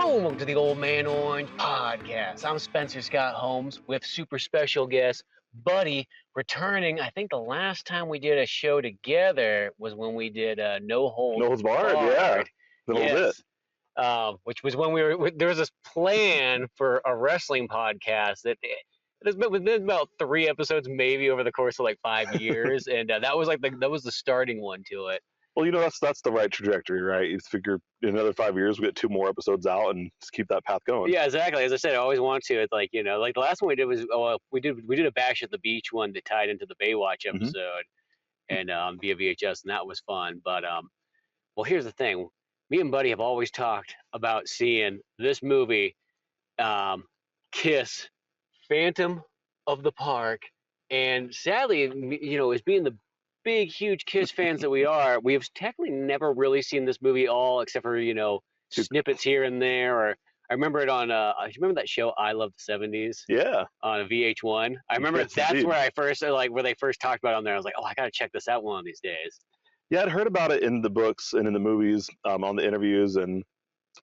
welcome to the Old Man Orange podcast. I'm Spencer Scott Holmes with super special guest Buddy returning. I think the last time we did a show together was when we did No Holds Barred. Yeah, a little bit. Which was when there was this plan for a wrestling podcast that there's been about 3 episodes maybe over the course of like 5 years, and that was the starting one to it. Well, that's the right trajectory, right? You figure in another 5 years we get 2 more episodes out and just keep that path going. Yeah, exactly. As I said, I always want to. It's like, like the last one we did was we did a Bash at the Beach one that tied into the Baywatch episode, and via VHS, and that was fun. But well, here's the thing: me and Buddy have always talked about seeing this movie, Kiss, Phantom of the Park, and sadly, as being the big, huge Kiss fans that we are, we have technically never really seen this movie all, except for snippets here and there. Or I remember it on. I remember that show I Love the '70s. Yeah. On VH1. I remember that's where I first where they first talked about it on there. I was like, oh, I gotta check this out one of these days. Yeah, I'd heard about it in the books and in the movies, on the interviews, and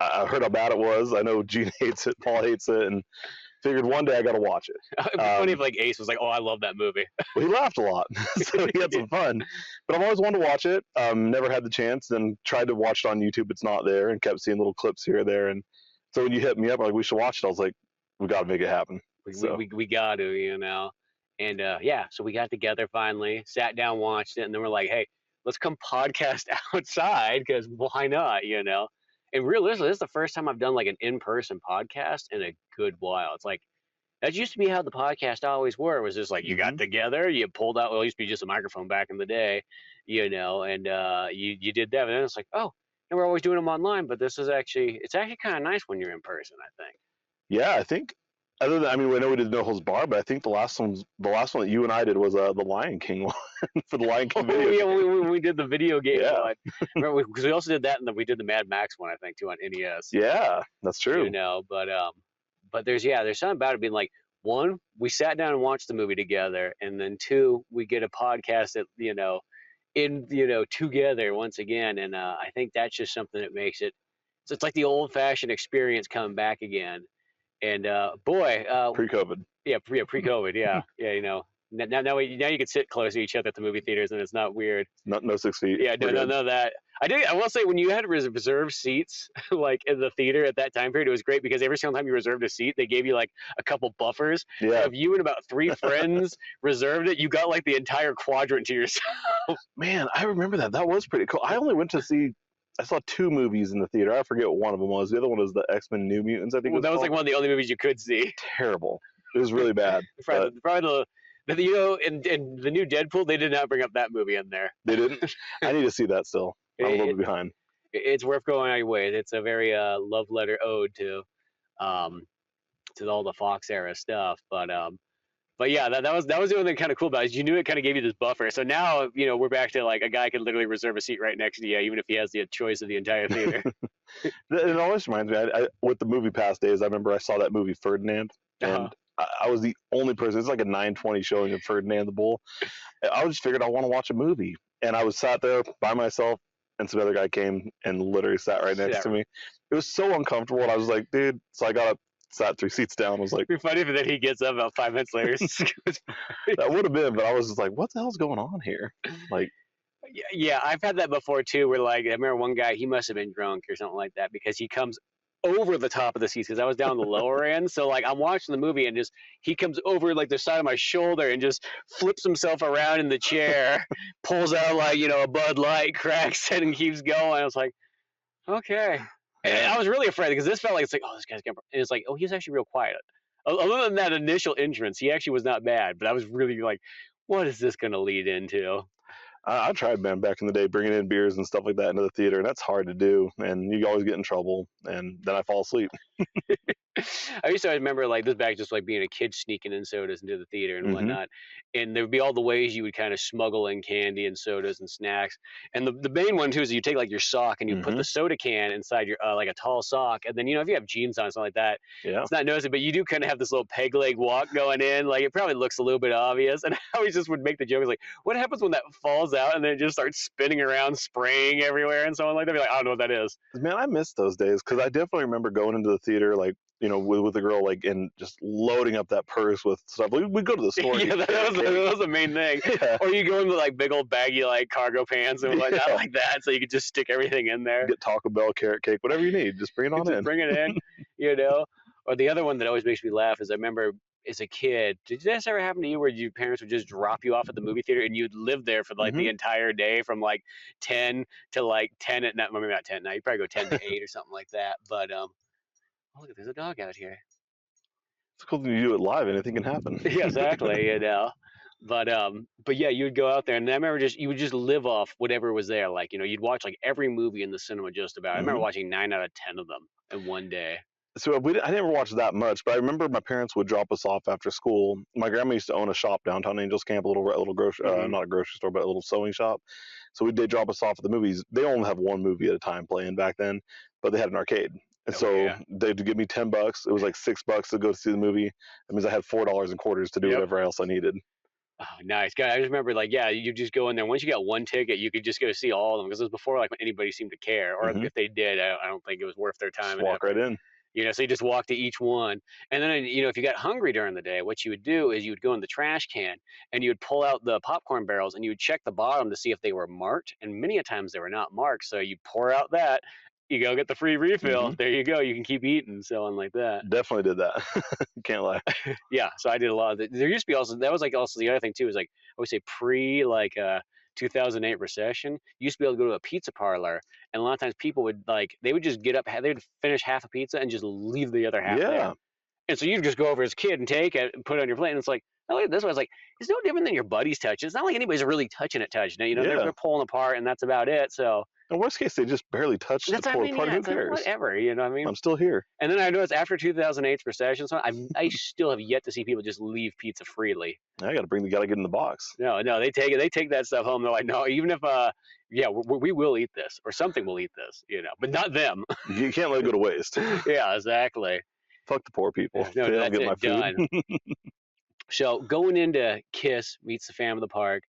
I heard how bad it was. I know Gene hates it, Paul hates it, and figured one day I got to watch it. It'd be funny if Ace was like, "Oh, I love that movie." Well, he laughed a lot, so he had some fun. But I've always wanted to watch it. Never had the chance, and tried to watch it on YouTube. It's not there, and kept seeing little clips here or there. And so when you hit me up, like, we should watch it, I was like, we got to make it happen. We got to, And so we got together finally, sat down, watched it, and then we're like, hey, let's come podcast outside, because why not, And realistically, this is the first time I've done like an in-person podcast in a good while. It's like, that used to be how the podcast always were. It was just like, you got together, you pulled out, well, it used to be just a microphone back in the day, and you did that. And then it's like, oh, and we're always doing them online, but it's actually kind of nice when you're in person, I think. Yeah, I think, other than, we know we did No Holds Barred, but I think the last one that you and I did was the Lion King one for the Lion King video. Yeah, we did the video game one. Remember, because we also did that, and then we did the Mad Max one, I think, too, on NES. Yeah, that's true. But there's something about it being like, 1, we sat down and watched the movie together, and then 2, we get a podcast that together once again, and I think that's just something that makes it. So it's like the old-fashioned experience coming back again. And pre-COVID. Yeah, pre-COVID. Yeah, yeah. Now you can sit close to each other at the movie theaters, and it's not weird. No 6 feet. Yeah, no that. I will say, when you had reserved seats, like in the theater at that time period, it was great, because every single time you reserved a seat, they gave you like a couple buffers. Yeah. If you and about 3 friends reserved it, you got like the entire quadrant to yourself. Man, I remember that. That was pretty cool. I only went to see. I saw 2 movies in the theater. I forget what one of them was. The other one was the X-Men New Mutants, I think. That was like one of the only movies you could see. Terrible. It was really bad. Probably in the new Deadpool, they did not bring up that movie in there. They didn't? I need to see that still. I'm a little bit behind. It's worth going on your way. It's a very love letter ode to all the Fox era stuff. But yeah, that was the only thing kind of cool about it, is you knew it kind of gave you this buffer. So now, we're back to like a guy could literally reserve a seat right next to you, even if he has the choice of the entire theater. It always reminds me, I with the Movie Pass days, I remember I saw that movie Ferdinand, and I was the only person. It's like a 9:20 showing of Ferdinand the Bull. I just figured I want to watch a movie, and I was sat there by myself, and some other guy came and literally sat right next to me. It was so uncomfortable, and I was like, dude. So I got up, sat 3 seats down. Was like, it'd be funny if then he gets up about 5 minutes later. That would have been, but I was just like, what the hell's going on here? Like, yeah, I've had that before too. Where like, I remember one guy, he must have been drunk or something like that, because he comes over the top of the seats, because I was down the lower end. So like, I'm watching the movie, and he comes over like the side of my shoulder and just flips himself around in the chair, pulls out like a Bud Light, cracks it, and keeps going. I was like, okay. And I was really afraid, because this felt like, it's like, oh, this guy's gonna. And it's like, oh, he's actually real quiet. Other than that initial entrance, he actually was not bad. But I was really like, what is this gonna lead into? I tried, man, back in the day, bringing in beers and stuff like that into the theater, and that's hard to do, and you always get in trouble, and then I fall asleep. I used to remember like this back, just like being a kid sneaking in sodas into the theater and whatnot, and there would be all the ways you would kind of smuggle in candy and sodas and snacks. And the main one too is you take like your sock and you put the soda can inside your like a tall sock, and then if you have jeans on, something like that, it's not noticeable, but you do kind of have this little peg leg walk going in. Like, it probably looks a little bit obvious, and I always just would make the joke, like, what happens when that falls falls out and then it just starts spinning around, spraying everywhere and so on like that. Be like, I don't know what that is. Man, I miss those days because I definitely remember going into the theater, like, you know, with a girl, like, and just loading up that purse with stuff. We'd go to the store. Yeah, that was the main thing. Yeah. Or you go into like big old baggy like cargo pants and like that, like that, so you could just stick everything in there. Get Taco Bell, carrot cake, whatever you need. Just bring it on Just in. bring it in, you know. Or the other one that always makes me laugh is I remember as a kid, did this ever happen to you where your parents would just drop you off at the movie theater and you'd live there for like the entire day from like 10 to like 10 at night? Maybe not 10 at night. You'd probably go 10 to 8 or something like that. But oh, look, there's a dog out here. It's cool when you do it live. Anything can happen. Yeah, exactly. You know. But yeah, you'd go out there, and I remember you would just live off whatever was there. Like, you know, you'd watch like every movie in the cinema just about. I remember watching 9 out of 10 of them in one day. So I never watched that much, but I remember my parents would drop us off after school. My grandma used to own a shop downtown Angels Camp, a little grocery, not a grocery store, but a little sewing shop. So they'd drop us off at the movies. They only have one movie at a time playing back then, but they had an arcade. And they'd give me $10. It was like $6 to go see the movie. That means I had $4 in quarters to do whatever else I needed. Oh, nice. God, I just remember, like, yeah, you just go in there. Once you got one ticket, you could just go see all of them because it was before, like, when anybody seemed to care. Or if they did, I don't think it was worth their time. Just walk right in. You know, so you just walk to each one. And then, you know, if you got hungry during the day, what you would do is you would go in the trash can and you would pull out the popcorn barrels and you would check the bottom to see if they were marked. And many a times they were not marked. So you pour out that, you go get the free refill. There you go. You can keep eating, so on like that. Definitely did that. Can't lie. Yeah, so I did a lot of it. There used to be also, that was like also the other thing too, is like, I would say pre like 2008 recession, you used to be able to go to a pizza parlor, and a lot of times people would like, they would just get up, they would finish half a pizza and just leave the other half there. And so you'd just go over as a kid and take it and put it on your plate, and it's like, oh, look at this one. It's like, it's no different than your buddies touch. It's not like anybody's really touching it. You know, they're pulling apart, and that's about it. So in worst case, they just barely touched the poor part. Who cares? Whatever, you know what I mean? I'm still here. And then I noticed after 2008's recession, so I still have yet to see people just leave pizza freely. I got to get in the box. No, they take it. They take that stuff home. They're like, no, even if we will eat this or something will eat this, you know, but not them. You can't let it go to waste. Yeah, exactly. Fuck the poor people. No, they that's don't get my food. Done. So going into Kiss Meets the Phantom of the Park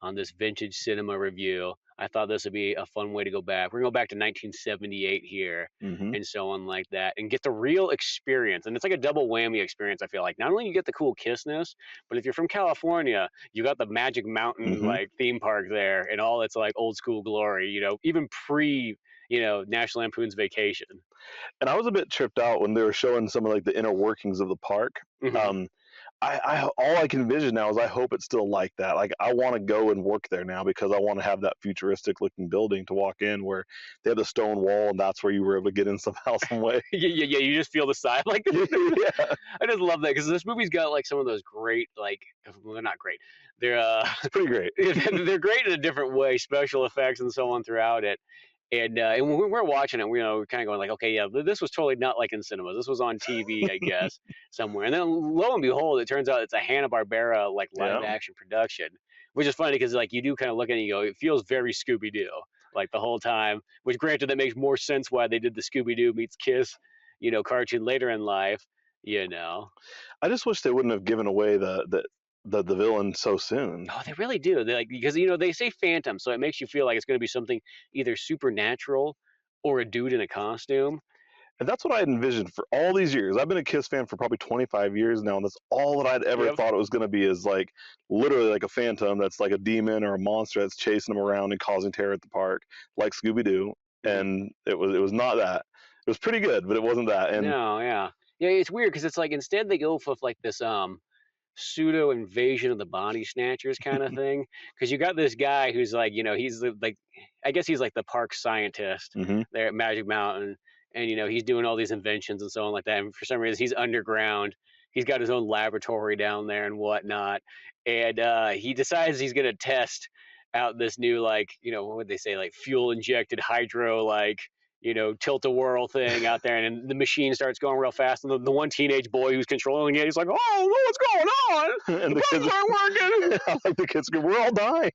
on this vintage cinema review, I thought this would be a fun way to go back. We're going to go back to 1978 here and so on like that and get the real experience. And it's like a double whammy experience, I feel like. Not only you get the cool Kissness, but if you're from California, you got the Magic Mountain like theme park there and all its like old school glory, you know, even pre, you know, National Lampoon's Vacation. And I was a bit tripped out when they were showing some of like the inner workings of the park. All I can envision now is I hope it's still like that. Like I want to go and work there now because I want to have that futuristic looking building to walk in where they have the stone wall and that's where you were able to get in somehow, some way. Yeah. You just feel the side like yeah. I just love that because this movie's got like some of those great like, well, they're not great. They're it's pretty great. They're great in a different way, special effects and so on throughout it. And when we're watching it, we're kind of going like, okay, yeah, this was totally not like in cinemas. This was on TV, I guess, somewhere. And then lo and behold, it turns out it's a Hanna Barbera like live action production, which is funny because like you do kind of look at it and you go, it feels very Scooby Doo like the whole time. Which granted, that makes more sense why they did the Scooby Doo meets Kiss, you know, cartoon later in life. You know, I just wish they wouldn't have given away the villain so soon. Oh, they really do. They like because you know they say phantom, so it makes you feel like it's going to be something either supernatural or a dude in a costume. And that's what I had envisioned for all these years. I've been a Kiss fan for probably 25 years now, and that's all that I'd ever thought it was going to be is like literally like a phantom that's like a demon or a monster that's chasing them around and causing terror at the park, like Scooby Doo. And it was not that. It was pretty good, but it wasn't that. And yeah, it's weird because it's like instead they go for like this pseudo invasion of the body snatchers kind of thing because you got this guy who's like, you know, he's like, I guess he's like the park scientist there at Magic Mountain, and you know he's doing all these inventions and so on like that, and for some reason he's underground, he's got his own laboratory down there and whatnot, and he decides he's going to test out this new like, you know, what would they say, like fuel injected hydro like, tilt-a-whirl thing out there, and the machine starts going real fast, and the one teenage boy who's controlling it, he's like, "Oh, what's going on? And The the guns kids, aren't working. I like the kids go, we're all dying.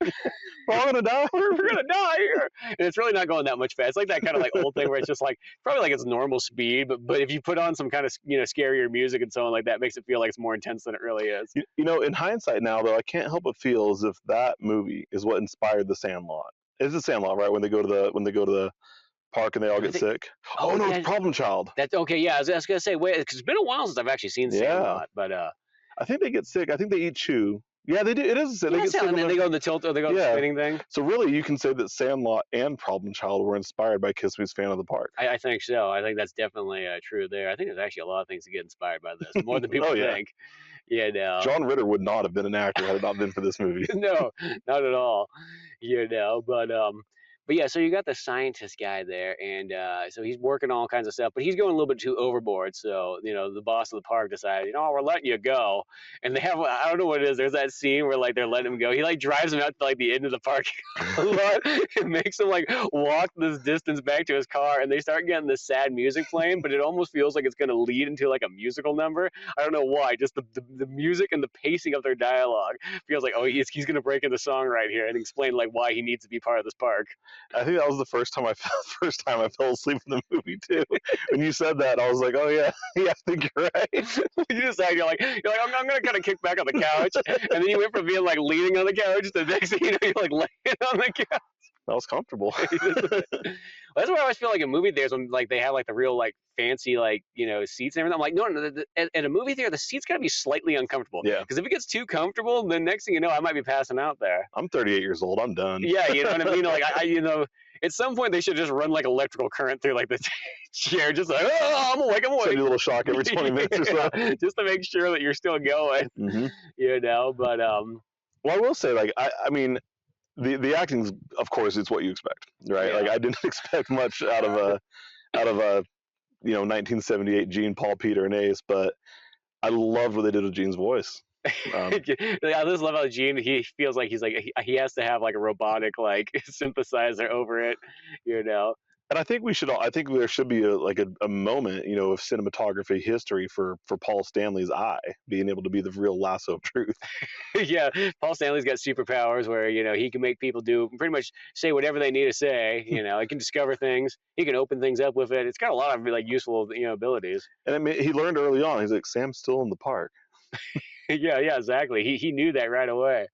We're all gonna die. We're gonna die here." And it's really not going that much fast. It's like that kind of like old thing where it's just like probably like it's normal speed, but if you put on some kind of scarier music and so on like that, it makes it feel like it's more intense than it really is. In hindsight now, though, I can't help but feel as if that movie is what inspired The Sandlot. It's The Sandlot, right? When they go to the park and they all get sick. Oh no, yeah, it's Problem Child. That's okay. Yeah, I was gonna say, wait, because it's been a while since I've actually seen Sandlot, but I think they get sick. I think they eat chew. Yeah, they do. It is. They get sick. And then they go to the tilt, or they go to the spinning thing. So really, you can say that Sandlot and Problem Child were inspired by Kiss Me's Fan of the Park. I think so. I think that's definitely true there. I think there's actually a lot of things that get inspired by this, more than people think. Yeah, no. John Ritter would not have been an actor had it not been for this movie. No, not at all. But yeah, so you got the scientist guy there, and so he's working on all kinds of stuff, but he's going a little bit too overboard. So, the boss of the park decided, we're letting you go. And they have, I don't know what it is. There's that scene where like they're letting him go. He like drives him out to like the end of the parking lot and makes him like walk this distance back to his car. And they start getting this sad music playing, but it almost feels like it's going to lead into like a musical number. I don't know why. Just the music and the pacing of their dialogue feels like, he's going to break into song right here and explain like why he needs to be part of this park. I think that was the first time I fell asleep in the movie too. When you said that, I was like, oh yeah, I think you're right. You decide you're like I'm gonna kind of kick back on the couch, and then you went from being like leaning on the couch to the next thing you're like laying on the couch. That was comfortable. That's why I always feel like in movie theaters when like they have like the real like fancy like seats and everything. I'm like, no, at a movie theater the seats gotta be slightly uncomfortable. Yeah. Because if it gets too comfortable, then next thing you know, I might be passing out there. I'm 38 years old. I'm done. Yeah, you know what I mean. Like at some point they should just run like electrical current through like the chair, just like I'm awake. Send you a little shock every 20 minutes or so, just to make sure that you're still going. Mm-hmm. But well, I will say like I mean. The acting's, of course, it's what you expect, right? Yeah. Like I didn't expect much out of a 1978 Gene, Paul, Peter, and Ace, but I loved what they did with Gene's voice. I just love how Gene, he feels like he has to have like a robotic like synthesizer over it, And I think there should be a moment, of cinematography history for Paul Stanley's eye being able to be the real lasso of truth. Yeah, Paul Stanley's got superpowers where he can make people do pretty much say whatever they need to say. He can discover things. He can open things up with it. It's got a lot of like useful abilities. And I mean, he learned early on. He's like, Sam's still in the park. Yeah, exactly. He knew that right away.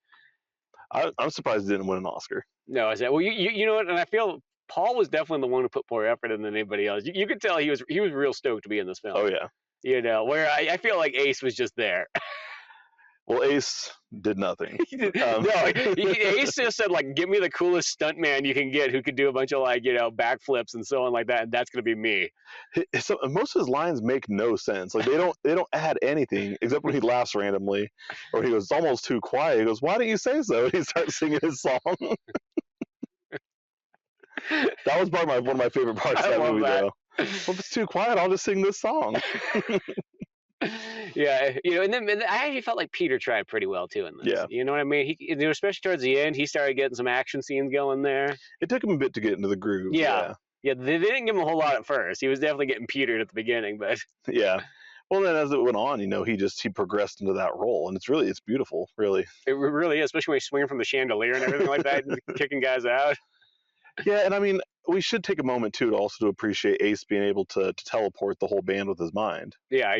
I'm surprised he didn't win an Oscar. No, I said, well, you know what? And I feel Paul was definitely the one who put more effort in than anybody else. You could tell he was real stoked to be in this film. Oh yeah. Where I feel like Ace was just there. Well, Ace did nothing. No, Ace just said like, "Give me the coolest stuntman you can get who could do a bunch of like backflips and so on like that, and that's gonna be me." So most of his lines make no sense. Like they don't add anything except when he laughs randomly, or he goes, "It's almost too quiet." He goes, "Why don't you say so?" And he starts singing his song. That was one of my favorite parts of that movie, though. Well, if it's too quiet, I'll just sing this song. Yeah, and then I actually felt like Peter tried pretty well too in this. Yeah. You know what I mean? He, especially towards the end, he started getting some action scenes going there. It took him a bit to get into the groove. Yeah, they didn't give him a whole lot at first. He was definitely getting petered at the beginning, but yeah. Well, then as it went on, he progressed into that role, and it's beautiful, really. It really is, especially when he's swinging from the chandelier and everything like that, and kicking guys out. Yeah, and I mean, we should take a moment too to appreciate Ace being able to teleport the whole band with his mind. Yeah,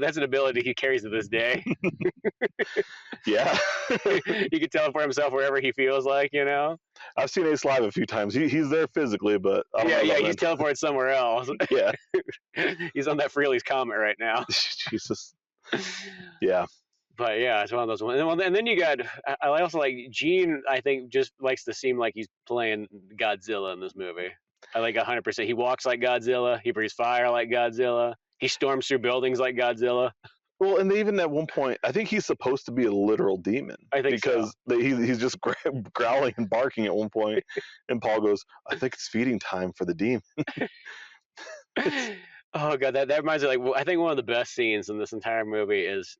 that's an ability he carries to this day. Yeah, he can teleport himself wherever he feels like. I've seen Ace live a few times. He's there physically, but he's teleported somewhere else. Yeah, he's on that Freely's Comet right now. Jesus. Yeah. But yeah, it's one of those ones. And then you got, I also like Gene, I think, just likes to seem like he's playing Godzilla in this movie. I like 100%. He walks like Godzilla. He breathes fire like Godzilla. He storms through buildings like Godzilla. Well, and even at one point, I think he's supposed to be a literal demon. I think because he's just growling and barking at one point, and Paul goes, "I think it's feeding time for the demon." Oh god, that reminds me. Like, I think one of the best scenes in this entire movie is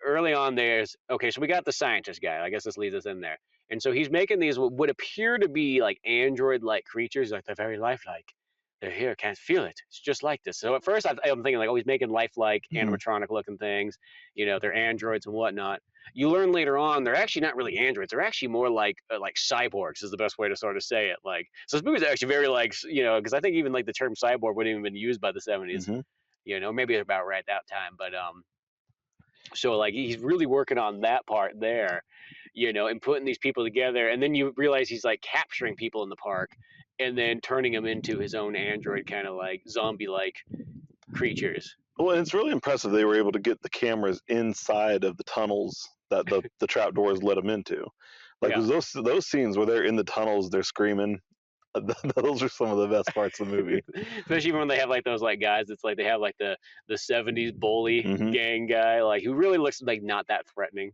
early on. So we got the scientist guy. I guess this leads us in there, and so he's making these what would appear to be like android-like creatures, like they're very lifelike. they're here, can't feel it. It's just like this. So at first I'm thinking like, oh, he's making lifelike animatronic looking things. They're androids and whatnot. You learn later on they're actually not really androids. They're actually more like cyborgs is the best way to sort of say it. Like, so this movie's actually very like, because I think even like the term cyborg wouldn't even been used by the 70s. Maybe about right at that time. But so like he's really working on that part there, and putting these people together. And then you realize he's like capturing people in the park and then turning them into his own android kind of like zombie like creatures. Well, and it's really impressive they were able to get the cameras inside of the tunnels that the trap doors let them into. Like those scenes where they're in the tunnels, they're screaming. Those are some of the best parts of the movie. Especially when they have like those like guys. It's like they have like the 70s bully gang guy, like who really looks like not that threatening.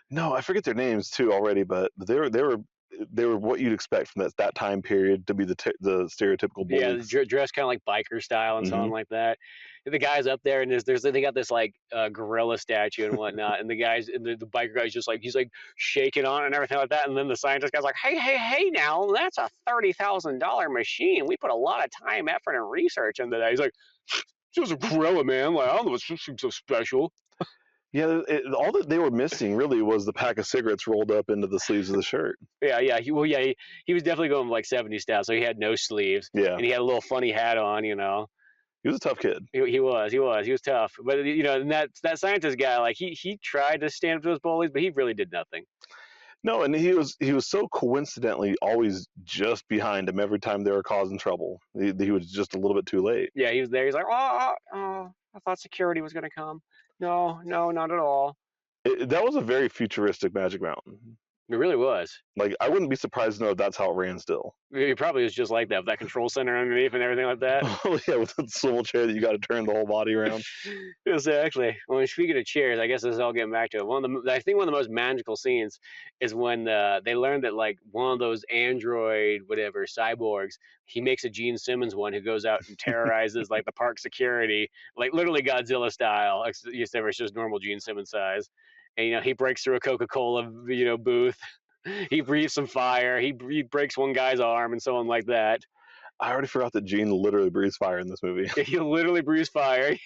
No, I forget their names too already, but they were what you'd expect from that time period to be the stereotypical bullies. Yeah, dressed kind of like biker style and something like that. And the guy's up there, and they got this like gorilla statue and whatnot, and the biker guy's just like he's like shaking on it and everything like that. And then the scientist guy's like, hey, now that's a $30,000 machine. We put a lot of time, effort, and research into that. He's like, it's just a gorilla, man. Like, I don't know what's so special. Yeah, all that they were missing really was the pack of cigarettes rolled up into the sleeves of the shirt. Yeah. He was definitely going like 70s style, so he had no sleeves. Yeah. And he had a little funny hat on, He was a tough kid. He was tough. But and that scientist guy, like he tried to stand up to those bullies, but he really did nothing. No, and he was so coincidentally always just behind him every time they were causing trouble. He was just a little bit too late. Yeah, he was there. He's like, oh, I thought security was gonna come. No, not at all. That was a very futuristic Magic Mountain. It really was. Like, I wouldn't be surprised to know if that's how it ran still. It probably was just like that, with that control center underneath and everything like that. Oh, yeah, with the swivel chair that you got to turn the whole body around. Exactly. Well, speaking of chairs, I guess this is all getting back to it. I think one of the most magical scenes is when they learned that, like, one of those android, whatever, cyborgs, he makes a Gene Simmons one who goes out and terrorizes, like, the park security, like, literally Godzilla style, except it's just normal Gene Simmons size. And, he breaks through a Coca-Cola, booth. He breathes some fire. He breaks one guy's arm and so on like that. I already forgot that Gene literally breathes fire in this movie. He literally breathes fire.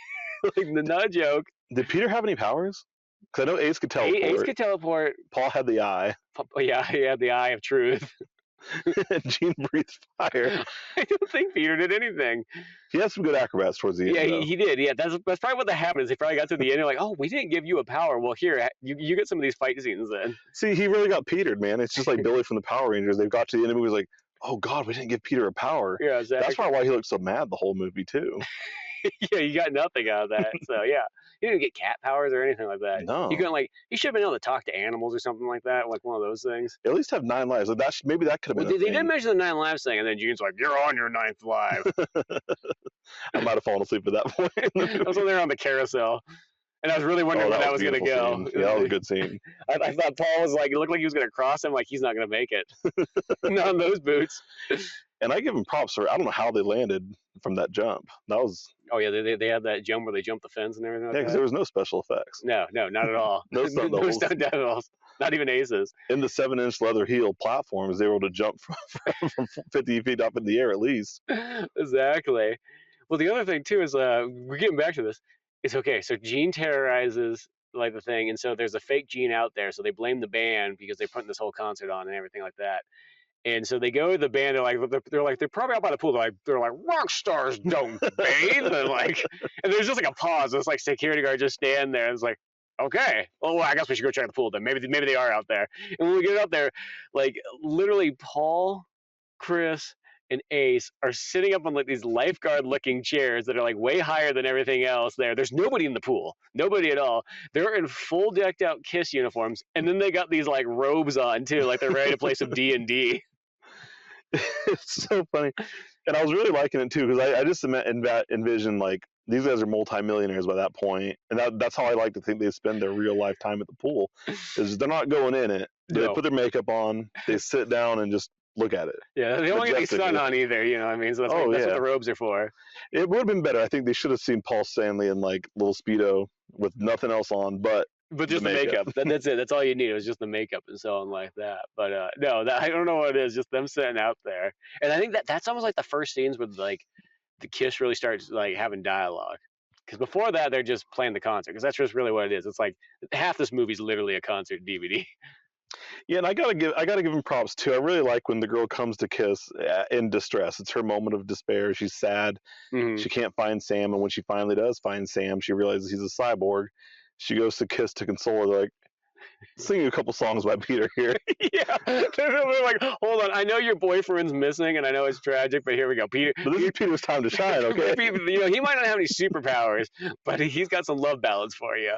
Like, not a joke. Did Peter have any powers? Because I know Ace could teleport. Ace could teleport. Paul had the eye. Yeah, he had the eye of truth. Gene breathes fire. I don't think Peter did anything. He had some good acrobats towards the end. Yeah, he did. Yeah, that's probably what happened. Is he probably got to the end and like, oh, we didn't give you a power. Well, here, you get some of these fight scenes then. See, he really got Petered, man. It's just like Billy from the Power Rangers. They've got to the end of the movie, like, oh God, we didn't give Peter a power. Yeah, exactly. That's probably why he looked so mad the whole movie too. Yeah, you got nothing out of that. So yeah, he didn't get cat powers or anything like that. No, he should have been able to talk to animals or something like that, like one of those things. At least have 9 lives. Like maybe that could have been. They did mention the 9 lives thing, and then Gene's like, "You're on your 9th life." I might have fallen asleep at that point. I was on there on the carousel, and I was really wondering where that was going to go. Scene. Yeah, that was a good scene. I thought Paul was like, it looked like he was going to cross him, like he's not going to make it. Not on those boots. And I give him props for, I don't know how they landed from that jump. That was. Oh yeah, they had that jump where they jumped the fence and everything. Yeah, because there was no special effects. No, not at all. No stunt doubles. Not even aces. In the 7-inch leather heel platforms, they were able to jump from 50 feet up in the air at least. Exactly. Well, the other thing too is we're getting back to this. It's okay. So Gene terrorizes like the thing, and so there's a fake Gene out there. So they blame the band because they're putting this whole concert on and everything like that. And so they go to the band. They're probably out by the pool. They're like rock stars don't bathe. And there's just like a pause. It's like security guard just stand there. And it's like, okay, well, I guess we should go check the pool then. Maybe they are out there. And when we get out there, like literally Paul, Chris, and Ace are sitting up on like these lifeguard-looking chairs that are like way higher than everything else there. There's nobody in the pool, nobody at all. They're in full decked-out Kiss uniforms, and then they got these like robes on too, like they're ready to play some D&D. It's so funny, and I was really liking it too because I just envision like these guys are multimillionaires by that point, and that's how I like to think they spend their real life time at the pool. Is they're not going in it. They put their makeup on, they sit down and just look at it. Yeah, they don't get any sun on either, you know what I mean? So that's what the robes are for. It would have been better. I think they should have seen Paul Stanley in like little Speedo with nothing else on, but But just the makeup. That's it. That's all you need. It was just the makeup and so on like that. But no, I don't know what it is. Just them sitting out there, and I think that's almost like the first scenes with like the Kiss really starts like having dialogue. Because before that, they're just playing the concert. Because that's just really what it is. It's like half this movie's literally a concert DVD. Yeah, and I gotta give him props too. I really like when the girl comes to Kiss in distress. It's her moment of despair. She's sad. Mm-hmm. She can't find Sam, and when she finally does find Sam, she realizes he's a cyborg. She goes to Kiss to console her. They're like, sing a couple songs by Peter here. Yeah, they're like, hold on. I know your boyfriend's missing, and I know it's tragic, but here we go, Peter. But this is Peter's time to shine. Okay, you know, he might not have any superpowers, but he's got some love ballads for you.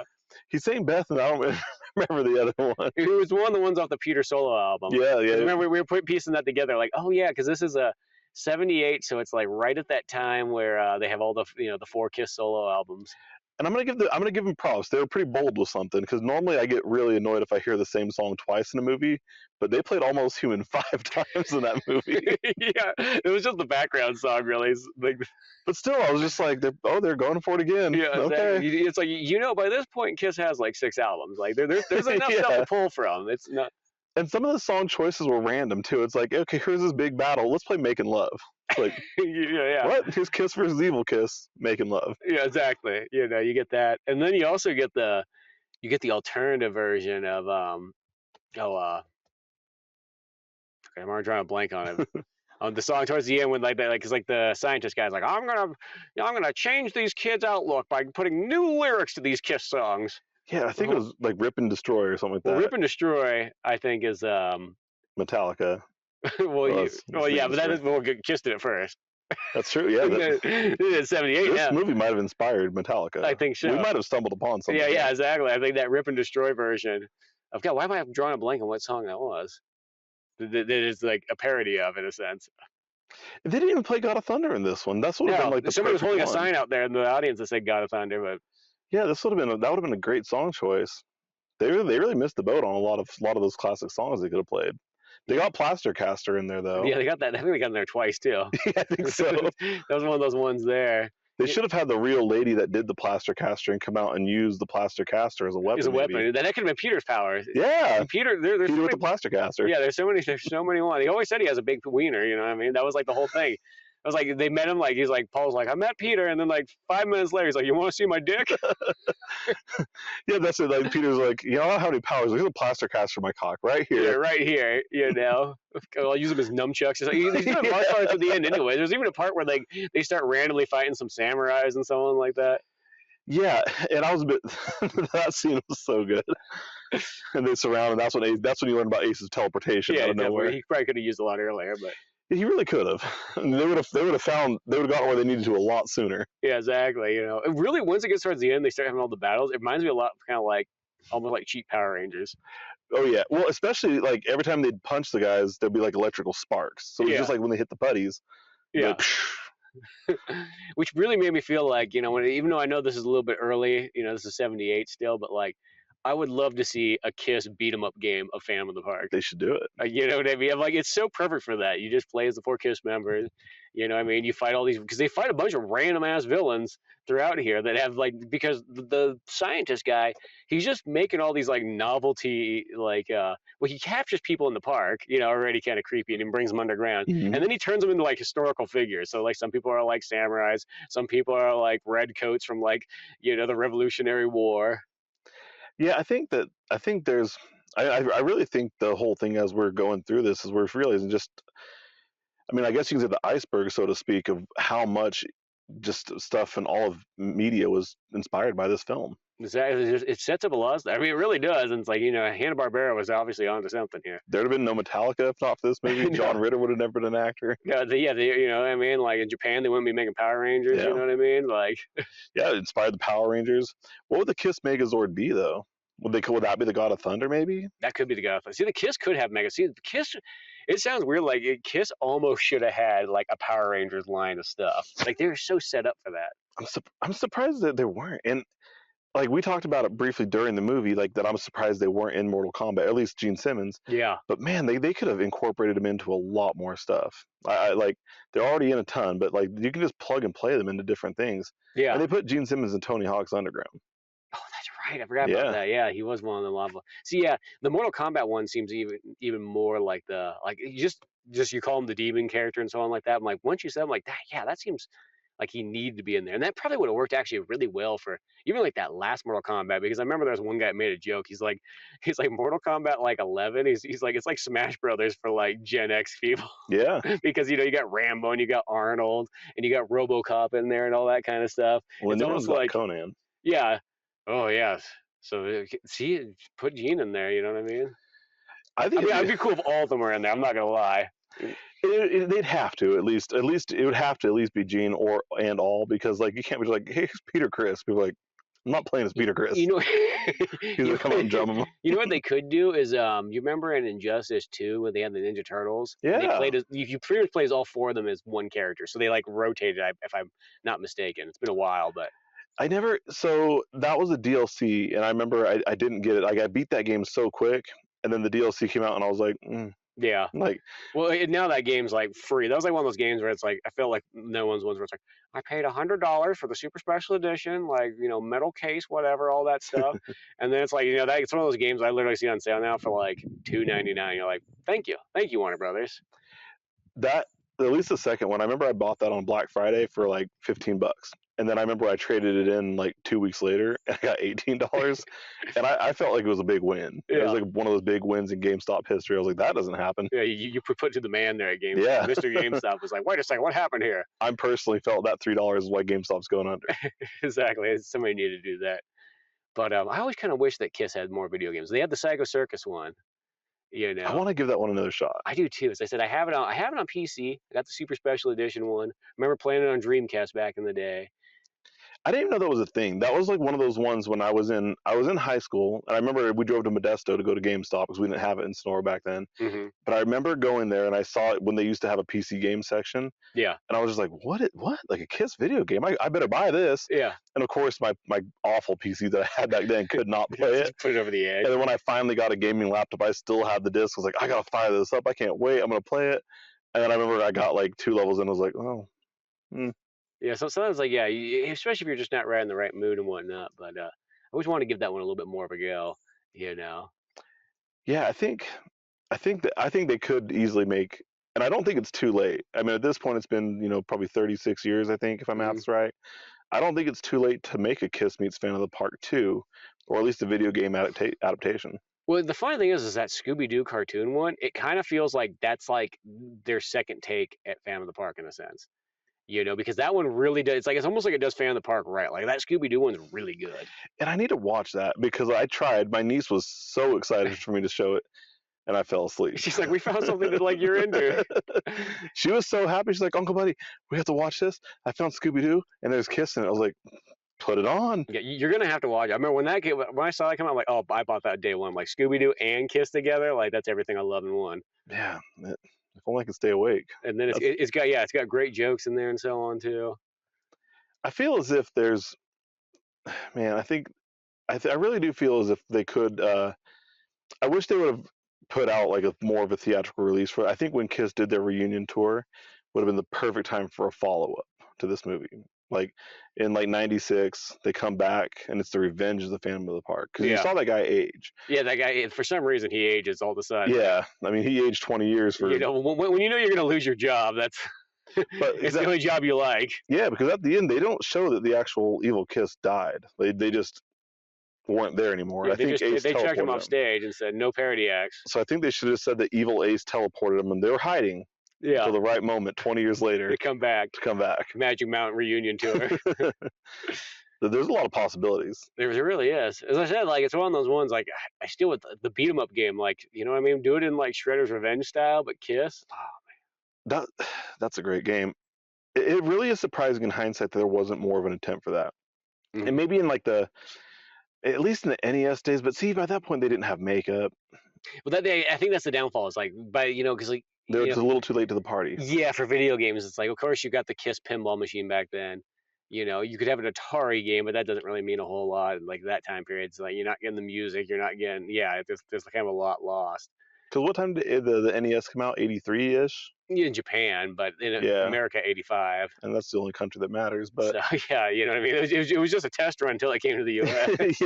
He's saying Beth, and I don't remember the other one. It was one of the ones off the Peter solo album. Yeah. Remember, we were piecing that together, like, oh yeah, because this is a '78, so it's like right at that time where they have all the the 4 Kiss solo albums. And I'm gonna give them props. They were pretty bold with something, because normally I get really annoyed if I hear the same song twice in a movie, but they played Almost Human 5 times in that movie. Yeah, it was just the background song, really. Like, but still, I was just like, they're going for it again. Yeah, okay. Exactly. It's like by this point, Kiss has like 6 albums. Like there's enough stuff to pull from. It's not. And some of the song choices were random too. It's like, okay, here's this big battle. Let's play Making Love. Like, yeah. What? Here's Kiss versus Evil Kiss, Making Love. Yeah, exactly. You get that, and then you also get the alternative version of okay, I'm already drawing a blank on it. On the song towards the end when like because like the scientist guy's like, I'm gonna change these kids' outlook by putting new lyrics to these Kiss songs. Yeah, I think it was like Rip and Destroy or something like that. Rip and Destroy, I think, is Metallica. Yeah, but that is Kiss did it first. That's true. Yeah, it's '78. This movie might have inspired Metallica. I think so. We might have stumbled upon something. Yeah, exactly. I think that Rip and Destroy version. Why am I drawing a blank on what song that was? That is like a parody of, in a sense. They didn't even play God of Thunder in this one. That's what been like. Somebody was holding a sign out there in the audience that said God of Thunder, but yeah, that would have been a great song choice. They really missed the boat on a lot of those classic songs they could have played. They got Plaster Caster in there though. Yeah, they got that. I think they got in there twice too. Yeah, I think so. That was one of those ones there. They should have had the real lady that did the Plaster Caster and come out and use the Plaster Caster as a weapon. As a weapon. That could have been Peter's powers. Yeah. And Peter with the Plaster Caster. Yeah, there's so many ones. He always said he has a big wiener, you know what I mean? That was like the whole thing. I was like, they met him, like, he's like, Paul's like, I met Peter, and then like 5 minutes later, he's like, you want to see my dick? Yeah, that's it. Like, Peter's like, I don't have any powers. Here's a plaster cast for my cock right here. Yeah, right here, I'll use him as numchucks. He's doing martial arts at the end anyway. There's even a part where they start randomly fighting some samurais and so on like that. Yeah, and I was a bit, that scene was so good. And they surround, and that's when you learn about Ace's teleportation out of nowhere. He probably could have used a lot earlier, but. He really could have. They would have gotten where they needed to a lot sooner. Yeah, exactly. It really, once it gets towards the end, they start having all the battles. It reminds me a lot, kind of like almost like cheap Power Rangers. Oh yeah. Well, especially like every time they'd punch the guys, there'd be like electrical sparks. So it's just like when they hit the putties. Yeah. Which really made me feel like even though I know this is a little bit early, this is '78 still, but like. I would love to see a Kiss beat 'em up game of Phantom of the Park. They should do it. You know what I mean? I'm like, it's so perfect for that. You just play as the 4 Kiss members. You know what I mean? You fight all these because they fight a bunch of random ass villains throughout here that have because the scientist guy, he's just making all these like novelty he captures people in the park, already kind of creepy, and he brings them underground, and then he turns them into like historical figures. So like some people are like samurais, some people are like redcoats from like the Revolutionary War. Yeah, I really think the whole thing as we're going through this is we're realizing I guess you can say the iceberg, so to speak, of how much just stuff in all of media was inspired by this film. Exactly. It sets up a lot of stuff. I mean, it really does. And it's like, Hanna Barbera was obviously onto something here. There'd have been no Metallica if not for this movie. No. John Ritter would have never been an actor. Yeah, what I mean? Like in Japan, they wouldn't be making Power Rangers, you know what I mean? Like, yeah, it inspired the Power Rangers. What would the Kiss Megazord be, though? Would that be the God of Thunder, maybe? That could be the God of Thunder. See, the Kiss could have Mega. See, the Kiss, it sounds weird. Like, Kiss almost should have had, like, a Power Rangers line of stuff. Like, they were so set up for that. I'm surprised that they weren't. And, like, we talked about it briefly during the movie, like, that I'm surprised they weren't in Mortal Kombat, at least Gene Simmons. Yeah. But, man, they could have incorporated them into a lot more stuff. Like, they're already in a ton, but, like, you can just plug and play them into different things. Yeah. And they put Gene Simmons and Tony Hawk's Underground. Oh, that's right. I forgot about Yeah, that. Yeah, he was one of the lava. See, yeah, the Mortal Kombat one seems even more like the like you call him the demon character and so on like that. I'm like, once you said, I'm like that. Yeah, that seems like he needed to be in there, and that probably would have worked actually really well for even like that last Mortal Kombat because I remember there was one guy that made a joke. He's like Mortal Kombat like 11. He's like it's like Smash Brothers for like Gen X people yeah. because you got Rambo and you got Arnold and you got RoboCop in there and all that kind of stuff. Well, the It's new one's almost about like Conan. yeah. Oh yes. So see, put Gene in there. You know what I mean? I I think mean, I'd be cool if all of them were in there. I'm not gonna lie. they'd have to at least it would have to at least be Gene or and all because like you can't be like, hey, here's Peter Chris. People are like, I'm not playing as Peter Chris. You know, He's gonna come out and drum him. you know what they could do is you remember in Injustice 2 when they had the Ninja Turtles? And they Yeah. played as you pretty much plays all four of them as one character. So they like rotated, if I'm not mistaken. It's been a while, but I never. So that was a DLC, and I remember I didn't get it. Like I beat that game so quick, and then the DLC came out, and I was like, yeah. like Well, now that game's like free. That was like one of those games where it's like I feel like no one's ones where it's like I paid $100 for the super special edition, like metal case, whatever, all that stuff, and then it's like that it's one of those games I literally see on sale now for like $2.99. You're like, thank you, Warner Brothers. that. At least the second one. I remember I bought that on Black Friday for like $15, and then I remember I traded it in like 2 weeks later, and I got $18, and I felt like it was a big win. Yeah. It was like one of those big wins in GameStop history. I was like, that doesn't happen. Yeah, you put to the man there at GameStop. Yeah. Mr. GameStop was like, wait a second, what happened here? I personally felt that $3 is why GameStop's going under. Exactly. Somebody needed to do that. But I always kind of wish that Kiss had more video games. They had the Psycho Circus one. I want to give that one another shot. I do too. As I said, I have it on PC. I got the Super Special Edition one. I remember playing it on Dreamcast back in the day. I didn't even know that was a thing. That was like one of those ones when I was in high school, and I remember we drove to Modesto to go to GameStop because we didn't have it in Sonora back then. Mm-hmm. But I remember going there and I saw it when they used to have a PC game section. Yeah. And I was just like, what? Like a Kiss video game? I better buy this. Yeah. And of course, my awful PC that I had back then could not play it. Put it over the edge. And then when I finally got a gaming laptop, I still had the disc. I was like, I gotta fire this up. I can't wait. I'm gonna play it. And then I remember I got like 2 levels in. I was like, oh. Yeah, so sometimes like especially if you're just not right in the right mood and whatnot. But I always want to give that one a little bit more of a go. Yeah, I think they could easily make, and I don't think it's too late. I mean, at this point, it's been probably 36 years. I think if my math's right, I don't think it's too late to make a Kiss Meets Fan of the Park 2, or at least a video game adaptation. Well, the funny thing is that Scooby Doo cartoon one. It kind of feels like that's like their second take at Fan of the Park in a sense. Because that one really does. It's almost like it does Fan of the Park right. Like that Scooby Doo one's really good. And I need to watch that because I tried. My niece was so excited for me to show it, and I fell asleep. She's like, we found something that like you're into. She was so happy. She's like, Uncle Buddy, we have to watch this. I found Scooby Doo, and there's Kiss in it. I was like, put it on. Yeah, you're gonna have to watch it. I remember when I saw that come out, I'm like, oh, I bought that day one. I'm like Scooby Doo and Kiss together. Like that's everything I love in one. Yeah. If only I could stay awake. And then it's got great jokes in there and so on too. I feel as if there's, man, I really do feel as if they could. I wish they would have put out like more of a theatrical release for. I think when Kiss did their reunion tour, would have been the perfect time for a follow up to this movie. Like in like '96, they come back and it's the revenge of the Phantom of the Park because you saw that guy age. Yeah, that guy for some reason he ages all of a sudden. Yeah, I mean he aged 20 years for. When you're gonna lose your job, that's. But it's the only job you like. Yeah, because at the end they don't show that the actual evil Kiss died. They just weren't there anymore. Yeah, I think they checked him off stage and said no parody acts. So I think they should have said that evil Ace teleported them and they were hiding. Yeah. Until the right moment, 20 years later. To come back. Magic Mountain reunion tour. There's a lot of possibilities. There really is. As I said, like it's one of those ones. Like I still with the beat 'em up game. Like you know what I mean? Do it in like Shredder's Revenge style, but Kiss. Oh man. That's a great game. It really is surprising in hindsight that there wasn't more of an attempt for that. Mm-hmm. And maybe in like at least in the NES days. But see, by that point they didn't have makeup. Well, I think that's the downfall. It's like, because like. It's a little too late to the party. Yeah, for video games, it's like, of course, you got the Kiss pinball machine back then. You could have an Atari game, but that doesn't really mean a whole lot. Like that time period, it's like you're not getting the music, you're not getting. Yeah, there's kind of a lot lost. Because what time did the NES come out? 83-ish. in Japan, but in Yeah. America, 85. And that's the only country that matters. But So yeah, you know what I mean. It was just a test run until it came to the U.S.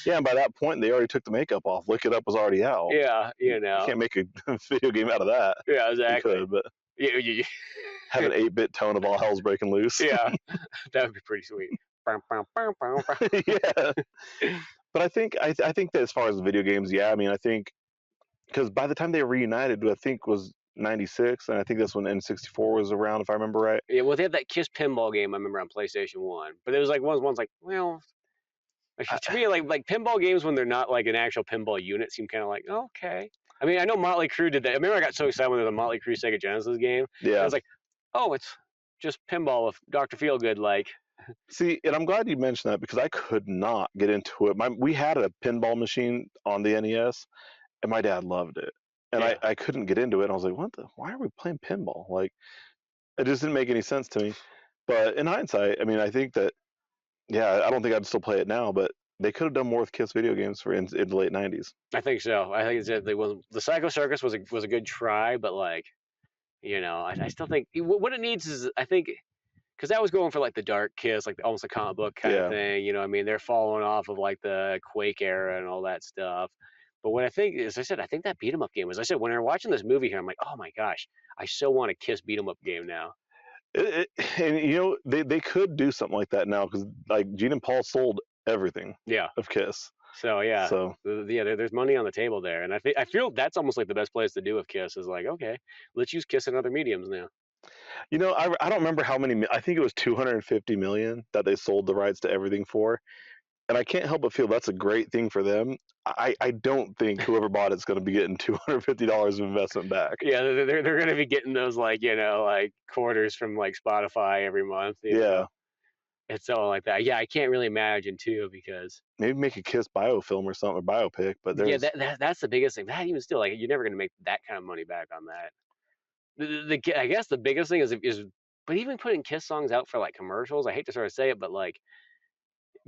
yeah, and by that point they already took the makeup off. Lick It Up was already out. Yeah, you know. You can't make a video game out of that. Yeah, exactly. You could, but Yeah, have an 8-bit tone of All Hell's Breaking Loose. yeah, that would be pretty sweet. Yeah. But I think that as far as video games, yeah, I mean, I think because by the time they reunited, I think was 96, and I think that's when N64 was around, if I remember right. Yeah, well, they had that Kiss pinball game I remember on PlayStation 1, but it was like one's like, well, to me, like pinball games when they're not like an actual pinball unit seem kind of like, okay. I mean, I know Motley Crue did that. I remember I got so excited when there was a Motley Crue Sega Genesis game. Yeah. I was like, oh, it's just pinball with Dr. Feelgood, like. See, and I'm glad you mentioned that because I could not get into it. We had a pinball machine on the NES, and my dad loved it. And Yeah. I couldn't get into it. And I was like, why are we playing pinball? Like, it just didn't make any sense to me. But in hindsight, I mean, I think that, yeah, I don't think I'd still play it now, but they could have done more with Kiss video games in the late 90s. I think so. I think the Psycho Circus was a good try, but like, you know, I still think what it needs is, I think, because that was going for like the dark Kiss, like almost a comic book kind of thing. You know, I mean, they're following off of like the Quake era and all that stuff. But what I think, as I said, I think that beat 'em up game, as I said, when I was watching this movie here, I'm like, oh my gosh, I so want a Kiss beat 'em up game now. And you know, they could do something like that now because like Gene and Paul sold everything. Yeah. Of Kiss. So yeah. So yeah, there's money on the table there, and I feel that's almost like the best place to do with Kiss is like, okay, let's use Kiss in other mediums now. You know, I don't remember how many. I think it was 250 million that they sold the rights to everything for, and I can't help but feel that's a great thing for them. I don't think whoever bought it's going to be getting $250 of investment back. Yeah, they're going to be getting those like, you know, like quarters from like Spotify every month. You know? It's so like that. Yeah, I can't really imagine too because maybe make a Kiss biofilm or something, or biopic. But there's... yeah, that's the biggest thing. That even still, like, you're never going to make that kind of money back on that. I guess the biggest thing is but even putting Kiss songs out for like commercials, I hate to sort of say it, but like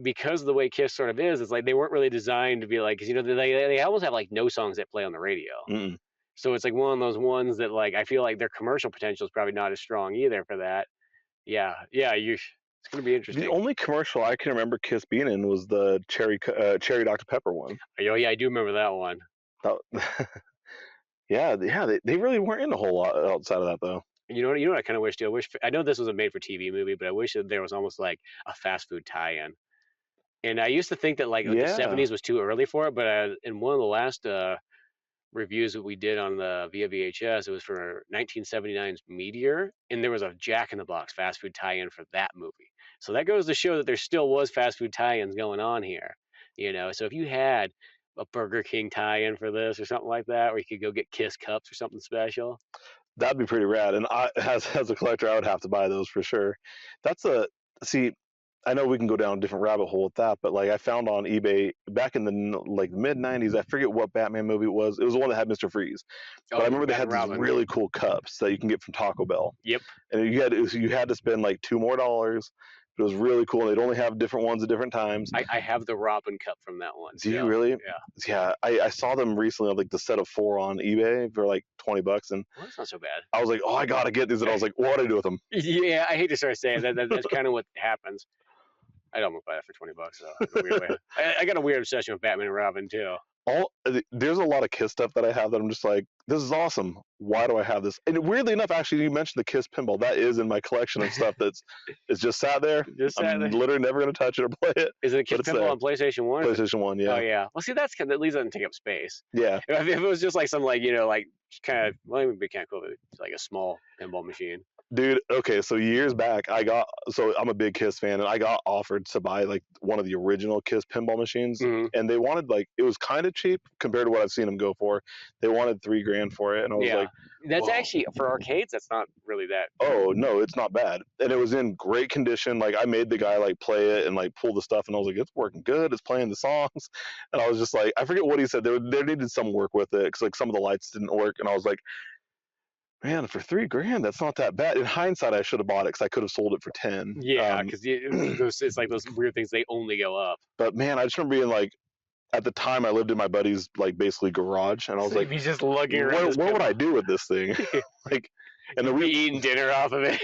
because of the way Kiss sort of is, it's like they weren't really designed to be like, because you know they almost have like no songs that play on the radio. Mm-mm. So it's like one of those ones that like I feel like their commercial potential is probably not as strong either for that. Yeah, it's gonna be interesting. The only commercial I can remember Kiss being in was the cherry Dr. Pepper one. Oh yeah, I do remember that one. Yeah, they really weren't in a whole lot outside of that though. You know what I kind of wish too? I know this was a made-for-TV movie, but I wish that there was almost like a fast food tie-in. And I used to think that like the 70s was too early for it, but in one of the last reviews that we did on the via VHS, it was for 1979's Meteor, and there was a Jack in the Box fast food tie-in for that movie. So that goes to show that there still was fast food tie-ins going on here. You know, so if you had a Burger King tie-in for this or something like that, or you could go get Kiss cups or something special. That'd be pretty rad. And as a collector, I would have to buy those for sure. I know we can go down a different rabbit hole with that, but like I found on eBay back in the like mid 90s, I forget what Batman movie it was. It was the one that had Mr. Freeze. But I remember they had these really cool cups that you can get from Taco Bell. Yep. And you had to spend like $2 more. It was really cool. They'd only have different ones at different times. I have the Robin cup from that one. Do you really? Yeah. Yeah. I saw them recently, like the set of 4 on eBay for like $20, and that's not so bad. I was like, oh, I gotta get these, and I was like, what do I do with them? Yeah, I hate to start saying that's kind of what happens. I'd almost buy it for $20 though. In a weird way. I got a weird obsession with Batman and Robin too. There's a lot of Kiss stuff that I have that I'm just like, this is awesome. Why do I have this? And weirdly enough, actually, you mentioned the Kiss pinball. That is in my collection of stuff it's just sat there. I'm literally never going to touch it or play it. Is it a Kiss pinball on PlayStation 1? PlayStation 1, yeah. Oh, yeah. Well, see, at least it doesn't take up space. Yeah. If it was just like some, like, you know, like kind of, well, it would be kind of cool, but it's like a small pinball machine. Dude, okay, so years back, I'm a big Kiss fan, and I got offered to buy like one of the original Kiss pinball machines, and they wanted like, it was kind of cheap compared to what I've seen them go for. They wanted $3,000 for it, and I was like, that's whoa. Actually for arcades, that's not really that. Oh no, it's not bad, and it was in great condition. Like I made the guy like play it and like pull the stuff, and I was like, it's working good, it's playing the songs, and I was just like, I forget what he said. There needed some work with it because like some of the lights didn't work, and I was like, man, for $3,000, that's not that bad. In hindsight, I should have bought it because I could have sold it for 10. Yeah, because it's like those weird things, they only go up. But man, I just remember being like, at the time, I lived in my buddy's like basically garage, and I was like, he's just lugging around. What would I do with this thing? Like, And then we eating dinner off of it.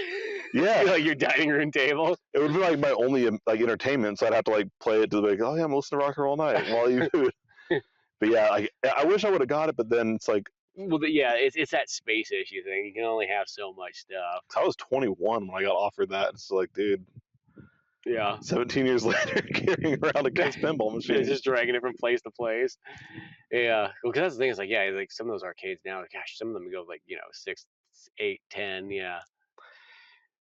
Yeah, like your dining room table. It would be like my only like entertainment, so I'd have to like play it to like, oh yeah, I'm listening to rock and roll all night while you do it. But yeah, I wish I would have got it, but then it's like, well, yeah, it's that space issue thing. You can only have so much stuff. I was 21 when I got offered that. It's like, dude, yeah, 17 years later, carrying around a Kiss pinball machine, just dragging it from place to place. Yeah, well, because that's the thing. Is like, yeah, like some of those arcades now, gosh, some of them go like 6, 8, 10. Yeah.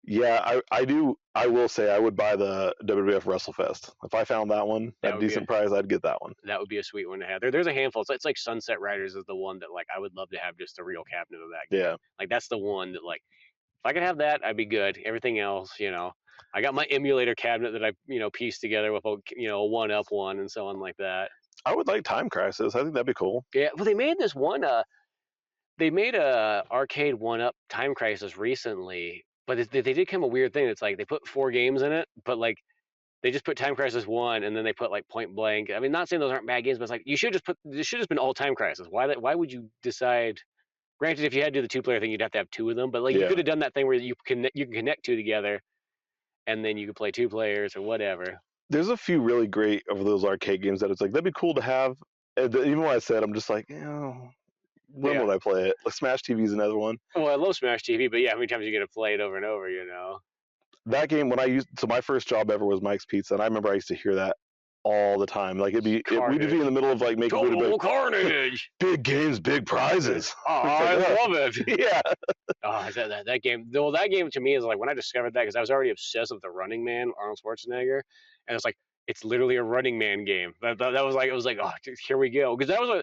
Yeah, I do. I will say I would buy the WWF WrestleFest if I found that one at a decent price. I'd get that one. That would be a sweet one to have. There's a handful. It's like Sunset Riders is the one that like I would love to have just a real cabinet of that game. Yeah, like that's the one that like if I could have that, I'd be good. Everything else, I got my emulator cabinet that I pieced together with a 1-up one and so on like that. I would like Time Crisis. I think that'd be cool. Yeah, well, they made this one. They made a arcade 1-up Time Crisis recently. But they did come a weird thing. It's like they put 4 games in it, but like they just put Time Crisis 1, and then they put like Point Blank. I mean, not saying those aren't bad games, but it's like this should have been all Time Crisis. Why would you decide? Granted, if you had to do the 2-player thing, you'd have to have 2 of them. But like you could have done that thing where you can connect 2 together, and then you could play 2 players or whatever. There's a few really great of those arcade games that it's like that'd be cool to have. And even when I said, I'm just like, when would I play it? Like Smash TV is another one. Well, I love Smash TV, but yeah, how many times are you gonna play it over and over? That game my first job ever was Mike's Pizza, and I remember I used to hear that all the time. Like we'd be in the middle of like making total carnage. Big games, big prizes. Oh, I love it. Yeah. Oh, that game. Well, that game to me is like when I discovered that because I was already obsessed with the Running Man, Arnold Schwarzenegger, and it's like it's literally a Running Man game. That was like it was like oh here we go because that was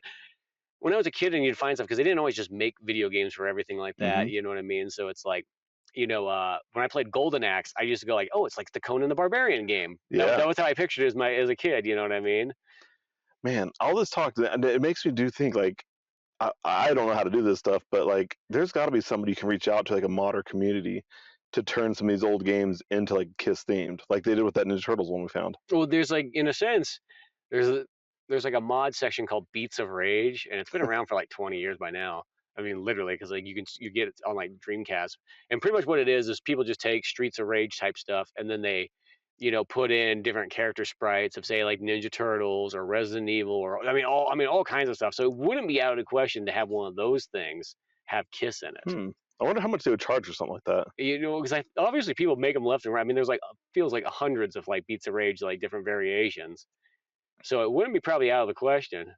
when I was a kid and you'd find stuff because they didn't always just make video games for everything like that. Mm-hmm. You know what I mean? So it's like, when I played Golden Axe, I used to go like, oh, it's like the Conan the Barbarian game. Yeah. That was how I pictured it as a kid. You know what I mean? Man, all this talk, it makes me do think like, I don't know how to do this stuff, but like there's got to be somebody you can reach out to like a modder community to turn some of these old games into like Kiss themed, like they did with that Ninja Turtles one we found. Well, there's like, in a sense, there's like a mod section called Beats of Rage, and it's been around for like 20 years by now. I mean, literally, because like you get it on like Dreamcast, and pretty much what it is people just take Streets of Rage type stuff, and then they, put in different character sprites of say like Ninja Turtles or Resident Evil or all kinds of stuff. So it wouldn't be out of the question to have one of those things have Kiss in it. I wonder how much they would charge for something like that. Because obviously people make them left and right. I mean, there's like feels like hundreds of like Beats of Rage, like different variations. So it wouldn't be probably out of the question. You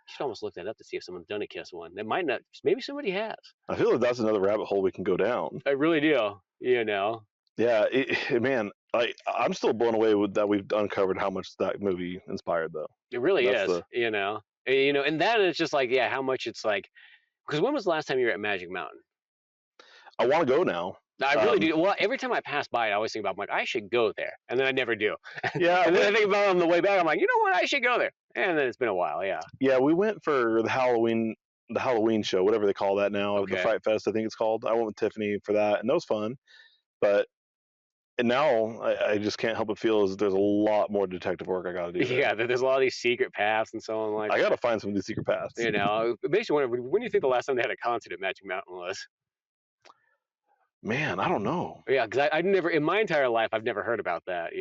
should almost look that up to see if someone's done a Kiss one. It might not. Maybe somebody has. I feel like that's another rabbit hole we can go down. I really do. Yeah, man. I'm still blown away with that we've uncovered how much that movie inspired, though. It really is. And that is just like how much it's like. Because when was the last time you were at Magic Mountain? I want to go now. I really do. Well, every time I pass by it, I always think about, I'm like, I should go there. And then I never do. Yeah. And then I think about it on the way back. I'm like, you know what? I should go there. And then it's been a while. Yeah. Yeah. We went for the Halloween show, whatever they call that now. Okay. The Fright Fest, I think it's called. I went with Tiffany for that. And that was fun. But now I just can't help but feel as there's a lot more detective work I got to do. Yeah. There's a lot of these secret paths and so on. Like I got to find some of these secret paths. Basically, when do you think the last time they had a concert at Magic Mountain was? Man, I don't know. Yeah, because I never, in my entire life, I've never heard about that,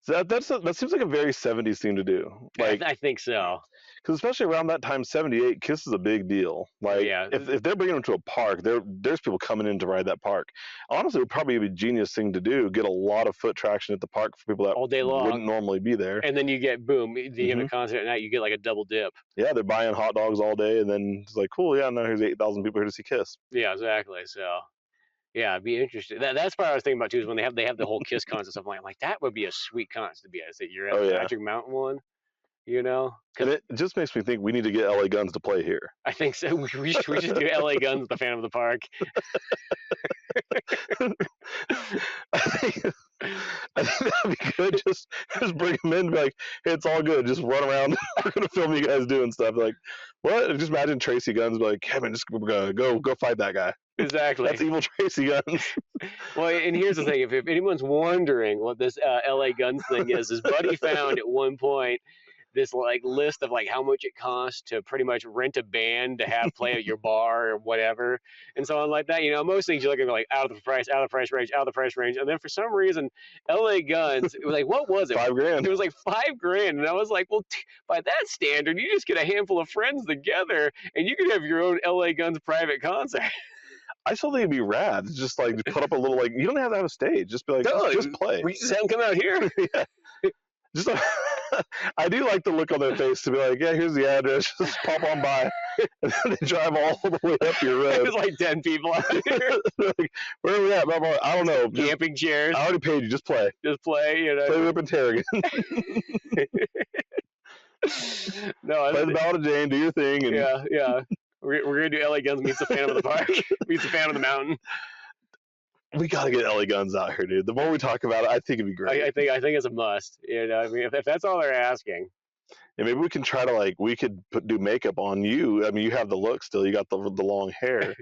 So that seems like a very 70s thing to do. Like I think so. Because especially around that time, 78, Kiss is a big deal. Like, if they're bringing them to a park, there's people coming in to ride that park. Honestly, it would probably be a genius thing to do, get a lot of foot traction at the park for people that all day long wouldn't normally be there. And then you get, boom, you get a concert at night, you get like a double dip. Yeah, they're buying hot dogs all day, and then it's like, cool, yeah, now here's 8,000 people here to see Kiss. Yeah, exactly. So, yeah, I'd be interested. That's what I was thinking about, too, is when they have the whole Kiss concert stuff. I'm like, that would be a sweet concert to be at. Is that you're at the Magic Mountain one? And it just makes me think we need to get LA Guns to play here. I think so. We should do LA Guns at the Phantom of the Park. I think that'd be good. Just bring them in and be like, hey, it's all good. Just run around. We're going to film you guys doing stuff. Like, what? Just imagine Tracy Guns be like, Kevin, just go fight that guy. Exactly. That's evil Tracy Guns. Well, and here's the thing. If anyone's wondering what this LA Guns thing is Buddy found at one point this like list of like how much it costs to pretty much rent a band to have play at your bar or whatever, and so on like that. You know, most things you look at like out of the price range, out of the price range, and then for some reason, L.A. Guns, it was like, what was it? $5,000. It was like $5,000, and I was like, well, by that standard, you just get a handful of friends together, and you could have your own L.A. Guns private concert. I still think it'd be rad. It's just like put up a little like you don't have to have a stage. Just be like just play. We just have them come out here. Yeah. Just I do like the look on their face to be like, yeah, here's the address. Just pop on by, and then they drive all the way up your road. There's like 10 people out here. Like, where are we at? I don't know. Camping chairs. I already paid you. Just play. Just play. You know. Play with Interrogant. No, play the Ballad of Jane. Do your thing. And yeah. We're gonna do LA Guns meets the Phantom of the Park. Meets the Phantom of the Mountain. We gotta get LA Guns out here, dude. The more we talk about it, I think it'd be great. I think it's a must. You know, I mean, if that's all they're asking. And maybe we can try to we could do makeup on you. I mean, you have the look still. You got the long hair,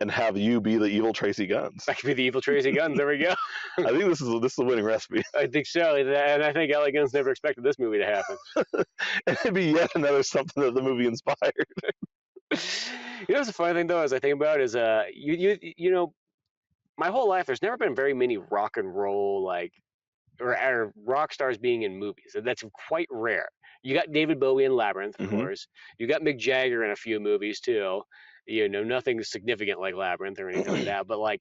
and have you be the evil Tracy Guns. I could be the evil Tracy Guns. There we go. I think this is a winning recipe. I think so, and I think LA Guns never expected this movie to happen. And it'd be yet another something that the movie inspired. You know what's the funny thing though, as I think about it, is you know, my whole life there's never been very many rock and roll or rock stars being in movies. That's quite rare. You got David Bowie in Labyrinth, of course. You got Mick Jagger in a few movies too. You know, nothing significant like Labyrinth or anything like that, but like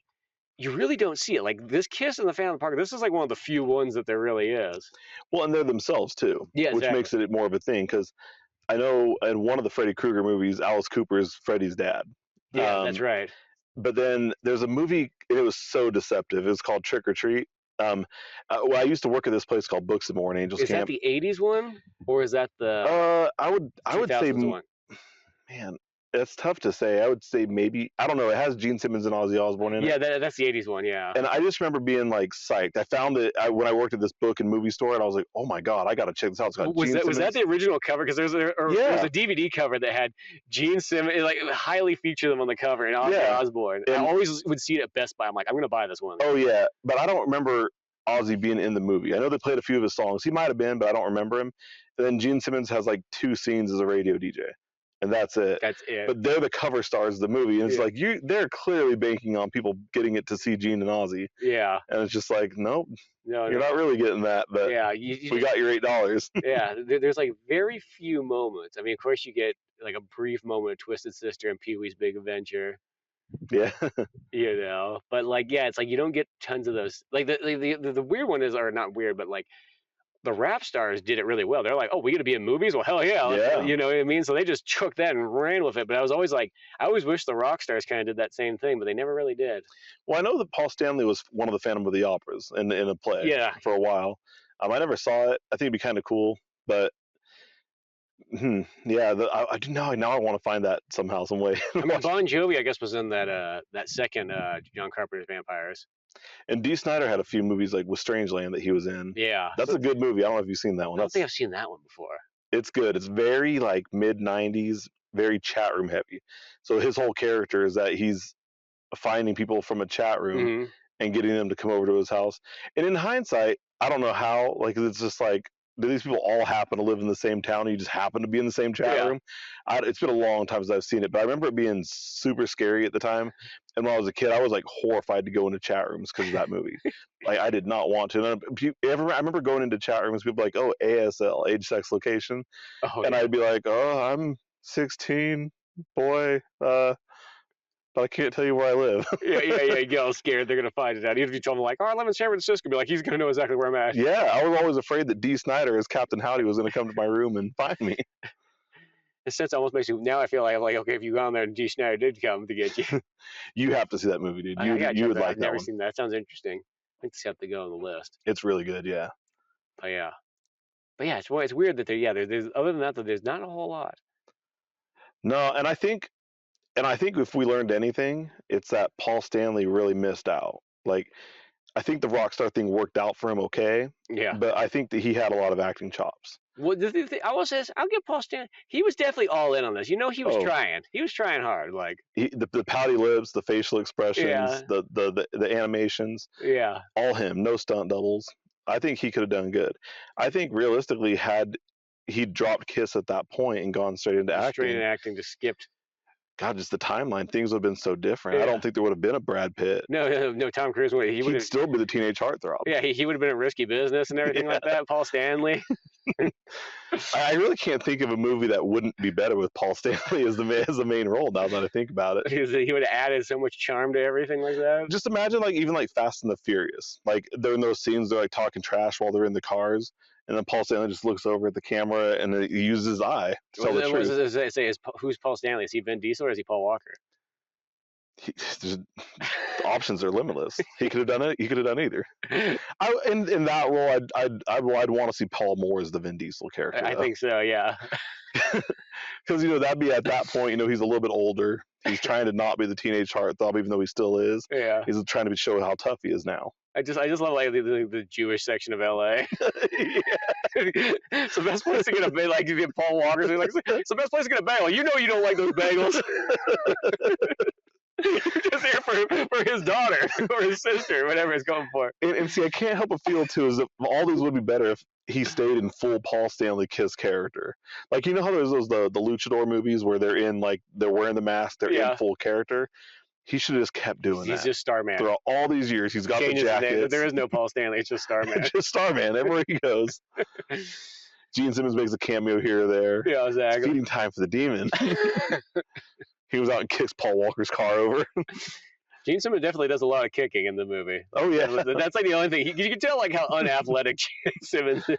you really don't see it. Like this Kiss in the Phantom of the Park, this is like one of the few ones that there really is. Well, and they're themselves too, yeah, which makes it more of a thing because I know in one of the Freddy Krueger movies, Alice Cooper is Freddy's dad. Yeah, that's right. But then there's a movie, and it was so deceptive. It was called Trick or Treat. Well, I used to work at this place called Books and More and Angels Camp. Is that the 80s one? Or is that the I would say, one? Man, it's tough to say. I would say maybe, I don't know. It has Gene Simmons and Ozzy Osbourne in it. Yeah, that's the 80s one, yeah. And I just remember being like psyched. I found it when I worked at this book and movie store, and I was like, oh my God, I got to check this out. It's got was that the original cover? Because there's a DVD cover that had Gene Simmons, like highly featured them on the cover, and Ozzy Osbourne. And I always would see it at Best Buy. I'm like, I'm going to buy this one. Oh, yeah. But I don't remember Ozzy being in the movie. I know they played a few of his songs. He might have been, but I don't remember him. And then Gene Simmons has like 2 scenes as a radio DJ. And that's it. That's it. But they're the cover stars of the movie, and it's like they're clearly banking on people getting it to see Gene and Ozzy. Yeah. And it's just like, nope, you're not really getting that. But we got your $8. Yeah, there's like very few moments. I mean, of course, you get like a brief moment of Twisted Sister and Pee Wee's Big Adventure. Yeah. You know, but like, yeah, it's like you don't get tons of those. Like the weird one is, or not weird, but like. The rap stars did it really well. They're like, oh, we got to be in movies? Well, hell yeah. You know what I mean? So they just took that and ran with it. But I was always like, I always wish the rock stars kind of did that same thing, but they never really did. Well, I know that Paul Stanley was one of the Phantom of the Operas in a play for a while. I never saw it. I think it'd be kind of cool. But, I do now I want to find that somehow, some way. I mean, Bon Jovi, I guess, was in that second John Carpenter's Vampires. And Dee Snider had a few movies like with Strangeland that he was in. Yeah. That's a good movie. I don't know if you've seen that one. I don't think I've seen that one before. It's good. It's very like mid-90s, very chat room heavy. So his whole character is that he's finding people from a chat room and getting them to come over to his house. And in hindsight, I don't know how, like it's just like, do these people all happen to live in the same town and you just happen to be in the same chat room? It's been a long time since I've seen it, but I remember it being super scary at the time. And when I was a kid, I was like horrified to go into chat rooms because of that movie. Like I did not want to. I remember going into chat rooms, people like, oh, ASL, age, sex, location. And I'd be like, oh, I'm 16, boy, but I can't tell you where I live. Yeah, you get all scared. They're going to find it out. Even if you told them, like, oh, I live in San Francisco, be like, he's going to know exactly where I'm at. Yeah, I was always afraid that Dee Snider as Captain Howdy was going to come to my room and find me. In a sense, almost makes you, now I feel like, okay, if you go on there and Dee Snider did come to get you. You have to see that movie, dude. You would like that one. I've never seen that. That sounds interesting. I think this have to go on the list. It's really good, yeah. But yeah, it's weird that there's other than that, there's not a whole lot. No, and I think if we learned anything, it's that Paul Stanley really missed out. Like, I think the rock star thing worked out for him okay. Yeah. But I think that he had a lot of acting chops. Well, I will say, I'll give Paul Stanley. He was definitely all in on this. You know, he was trying. He was trying hard. Like the pouty lips, the facial expressions, the animations. Yeah. All him. No stunt doubles. I think he could have done good. I think realistically, had he dropped Kiss at that point and gone straight into acting. Straight into acting, just skipped. God, just the timeline, things would have been so different. Yeah. I don't think there would have been a Brad Pitt. No, Tom Cruise would. He'd still be the teenage heartthrob. Yeah, he would have been in Risky Business and everything like that. Paul Stanley. I really can't think of a movie that wouldn't be better with Paul Stanley as the main role. Now that I think about it, he would have added so much charm to everything like that. Just imagine, like, even like Fast and the Furious, like they're in those scenes, they're like talking trash while they're in the cars, and then Paul Stanley just looks over at the camera and he uses his eye to tell the truth. Who's Paul Stanley? Is he Vin Diesel or is he Paul Walker? The options are limitless. He could have done it. He could have done either. In that role, I'd want to see Paul more as the Vin Diesel character. I think so. Yeah. Because that'd be at that point. He's a little bit older. He's trying to not be the teenage heartthrob, even though he still is. Yeah. He's trying to show how tough he is now. I just love like the Jewish section of LA. It's the best place to get a bagel. Like you get Paul Walker, like it's the best place to get a bagel. You don't like those bagels. You're just here for his daughter or his sister, whatever it's going for. And see, I can't help but feel too is that all these would be better if he stayed in full Paul Stanley Kiss character. Like how there's those the luchador movies where they're wearing the mask, they're in full character. He should have just kept doing that. He's just Starman. Throughout all these years, he's got the jacket. There is no Paul Stanley. It's just Starman. Just Starman everywhere he goes. Gene Simmons makes a cameo here or there. Yeah, exactly. Feeding time for the demon. He was out and kicks Paul Walker's car over. Gene Simmons definitely does a lot of kicking in the movie. Oh, yeah. That's like the only thing. You can tell like how unathletic Gene Simmons is.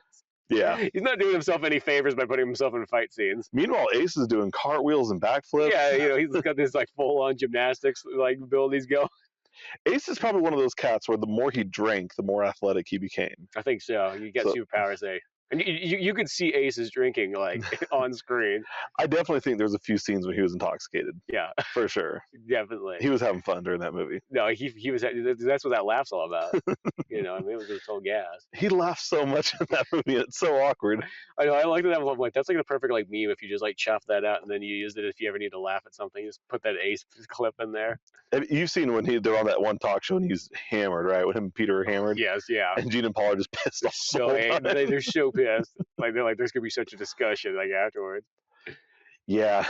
Yeah. He's not doing himself any favors by putting himself in fight scenes. Meanwhile, Ace is doing cartwheels and backflips. Yeah, he's got this like full-on gymnastics like abilities going. Ace is probably one of those cats where the more he drank, the more athletic he became. I think so. You get superpowers there. And you could see Ace's drinking like on screen. I definitely think there's a few scenes when he was intoxicated. Yeah, for sure. Definitely. He was having fun during that movie. No, he was. That's what that laugh's all about. It was just all gas. He laughed so much in that movie. It's so awkward. I know. I like that. I'm like, that's like the perfect like meme if you just like chop that out and then you used it if you ever need to laugh at something. You just put that Ace clip in there. You've seen when they're on that one talk show and he's hammered, right? When him and Peter are hammered. Yes, yeah. And Gene and Paul are just pissed off. They're so pissed. Like they're like, there's gonna be such a discussion like afterwards. Yeah,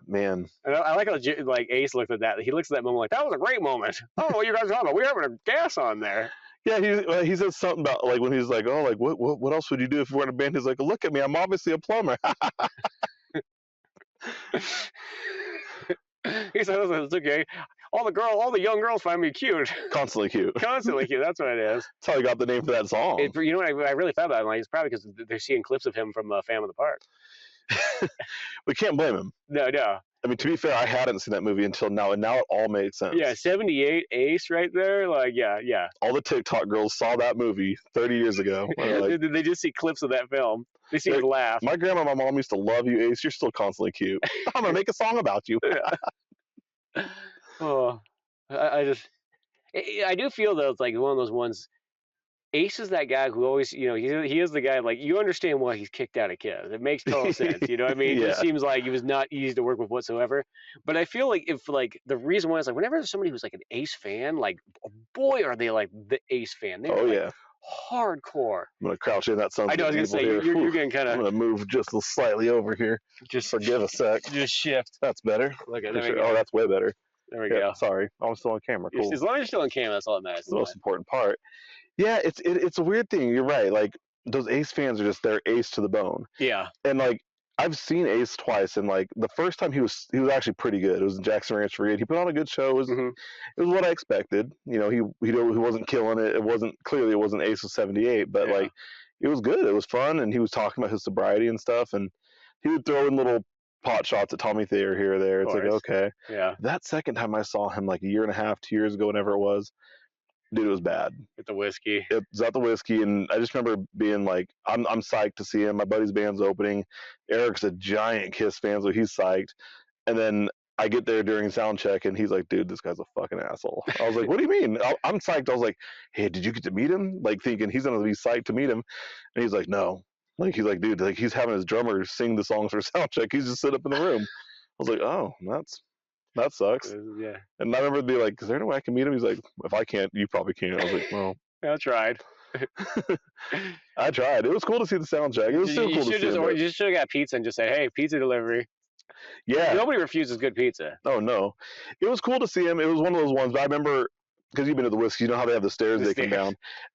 man. And I like how like Ace looked at that. He looks at that moment like that was a great moment. I don't know what you guys are talking about. We're having a gas on there. Yeah, he said something about like when he's like, oh, like what else would you do if you weren't a band? He's like, look at me, I'm obviously a plumber. He said, it's okay. All the young girls find me cute. Constantly cute. Constantly cute. That's what it is. That's how he got the name for that song. You know what? I really thought about it. Like, it's probably because they're seeing clips of him from Phantom of the Park. We can't blame him. No. I mean, to be fair, I hadn't seen that movie until now, and now it all makes sense. Yeah, 78 Ace right there. Like, yeah. All the TikTok girls saw that movie 30 years ago. Like, they just see clips of that film. They see us laugh. My grandma and my mom used to love you, Ace. You're still constantly cute. I'm going to make a song about you. Oh, I do feel though it's like one of those ones. Ace is that guy who always, he is the guy like you understand why he's kicked out of Kiss. It makes total sense. You know what I mean? Yeah. It seems like he was not easy to work with whatsoever. But I feel like if like the reason why is like whenever there's somebody who's like an Ace fan, like boy are they like the Ace fan. They're like hardcore. I'm gonna crouch in that sunset. I know. I was gonna say you're getting kind of. I'm gonna move just slightly over here. Just forgive a sec. Just shift. That's better. Look at sure. Oh, that's way better. There we go. Sorry, I'm still on camera. Cool. As long as you're still on camera, that's all that matters. That's the most important part. Yeah, it's a weird thing. You're right. Like those Ace fans are just they're Ace to the bone. Yeah. And like I've seen Ace twice, and like the first time he was actually pretty good. It was in Jackson Ranch Brigade. He put on a good show. It was what I expected. He wasn't killing it. It wasn't Ace of '78, but like it was good. It was fun, and he was talking about his sobriety and stuff, and he would throw in little pot shots at Tommy Thayer here or there. It's like, okay. Yeah. That second time I saw him like a year and a half, 2 years ago, whenever it was, dude, it was bad. At the whiskey. It was at the whiskey, and I just remember being like, I'm psyched to see him. My buddy's band's opening. Eric's a giant Kiss fan, so he's psyched. And then I get there during sound check, and he's like, dude, this guy's a fucking asshole. I was like, what do you mean? I'm psyched. I was like, hey, did you get to meet him? Like thinking he's going to be psyched to meet him. And he's like, no. Like, he's like, dude, like he's having his drummer sing the songs for sound check. He's just sit up in the room. I was like, oh, that sucks. Yeah. And I remember being like, is there any way I can meet him? He's like, if I can't, you probably can't. I was like, well. I tried. I tried. It was cool to see the soundtrack. It was still cool to see it. You should have got pizza and just said, "Hey, pizza delivery." Yeah. Nobody refuses good pizza. Oh no, it was cool to see him. It was one of those ones. But I remember because you've been to the whiskey, you know how they have the stairs they come down,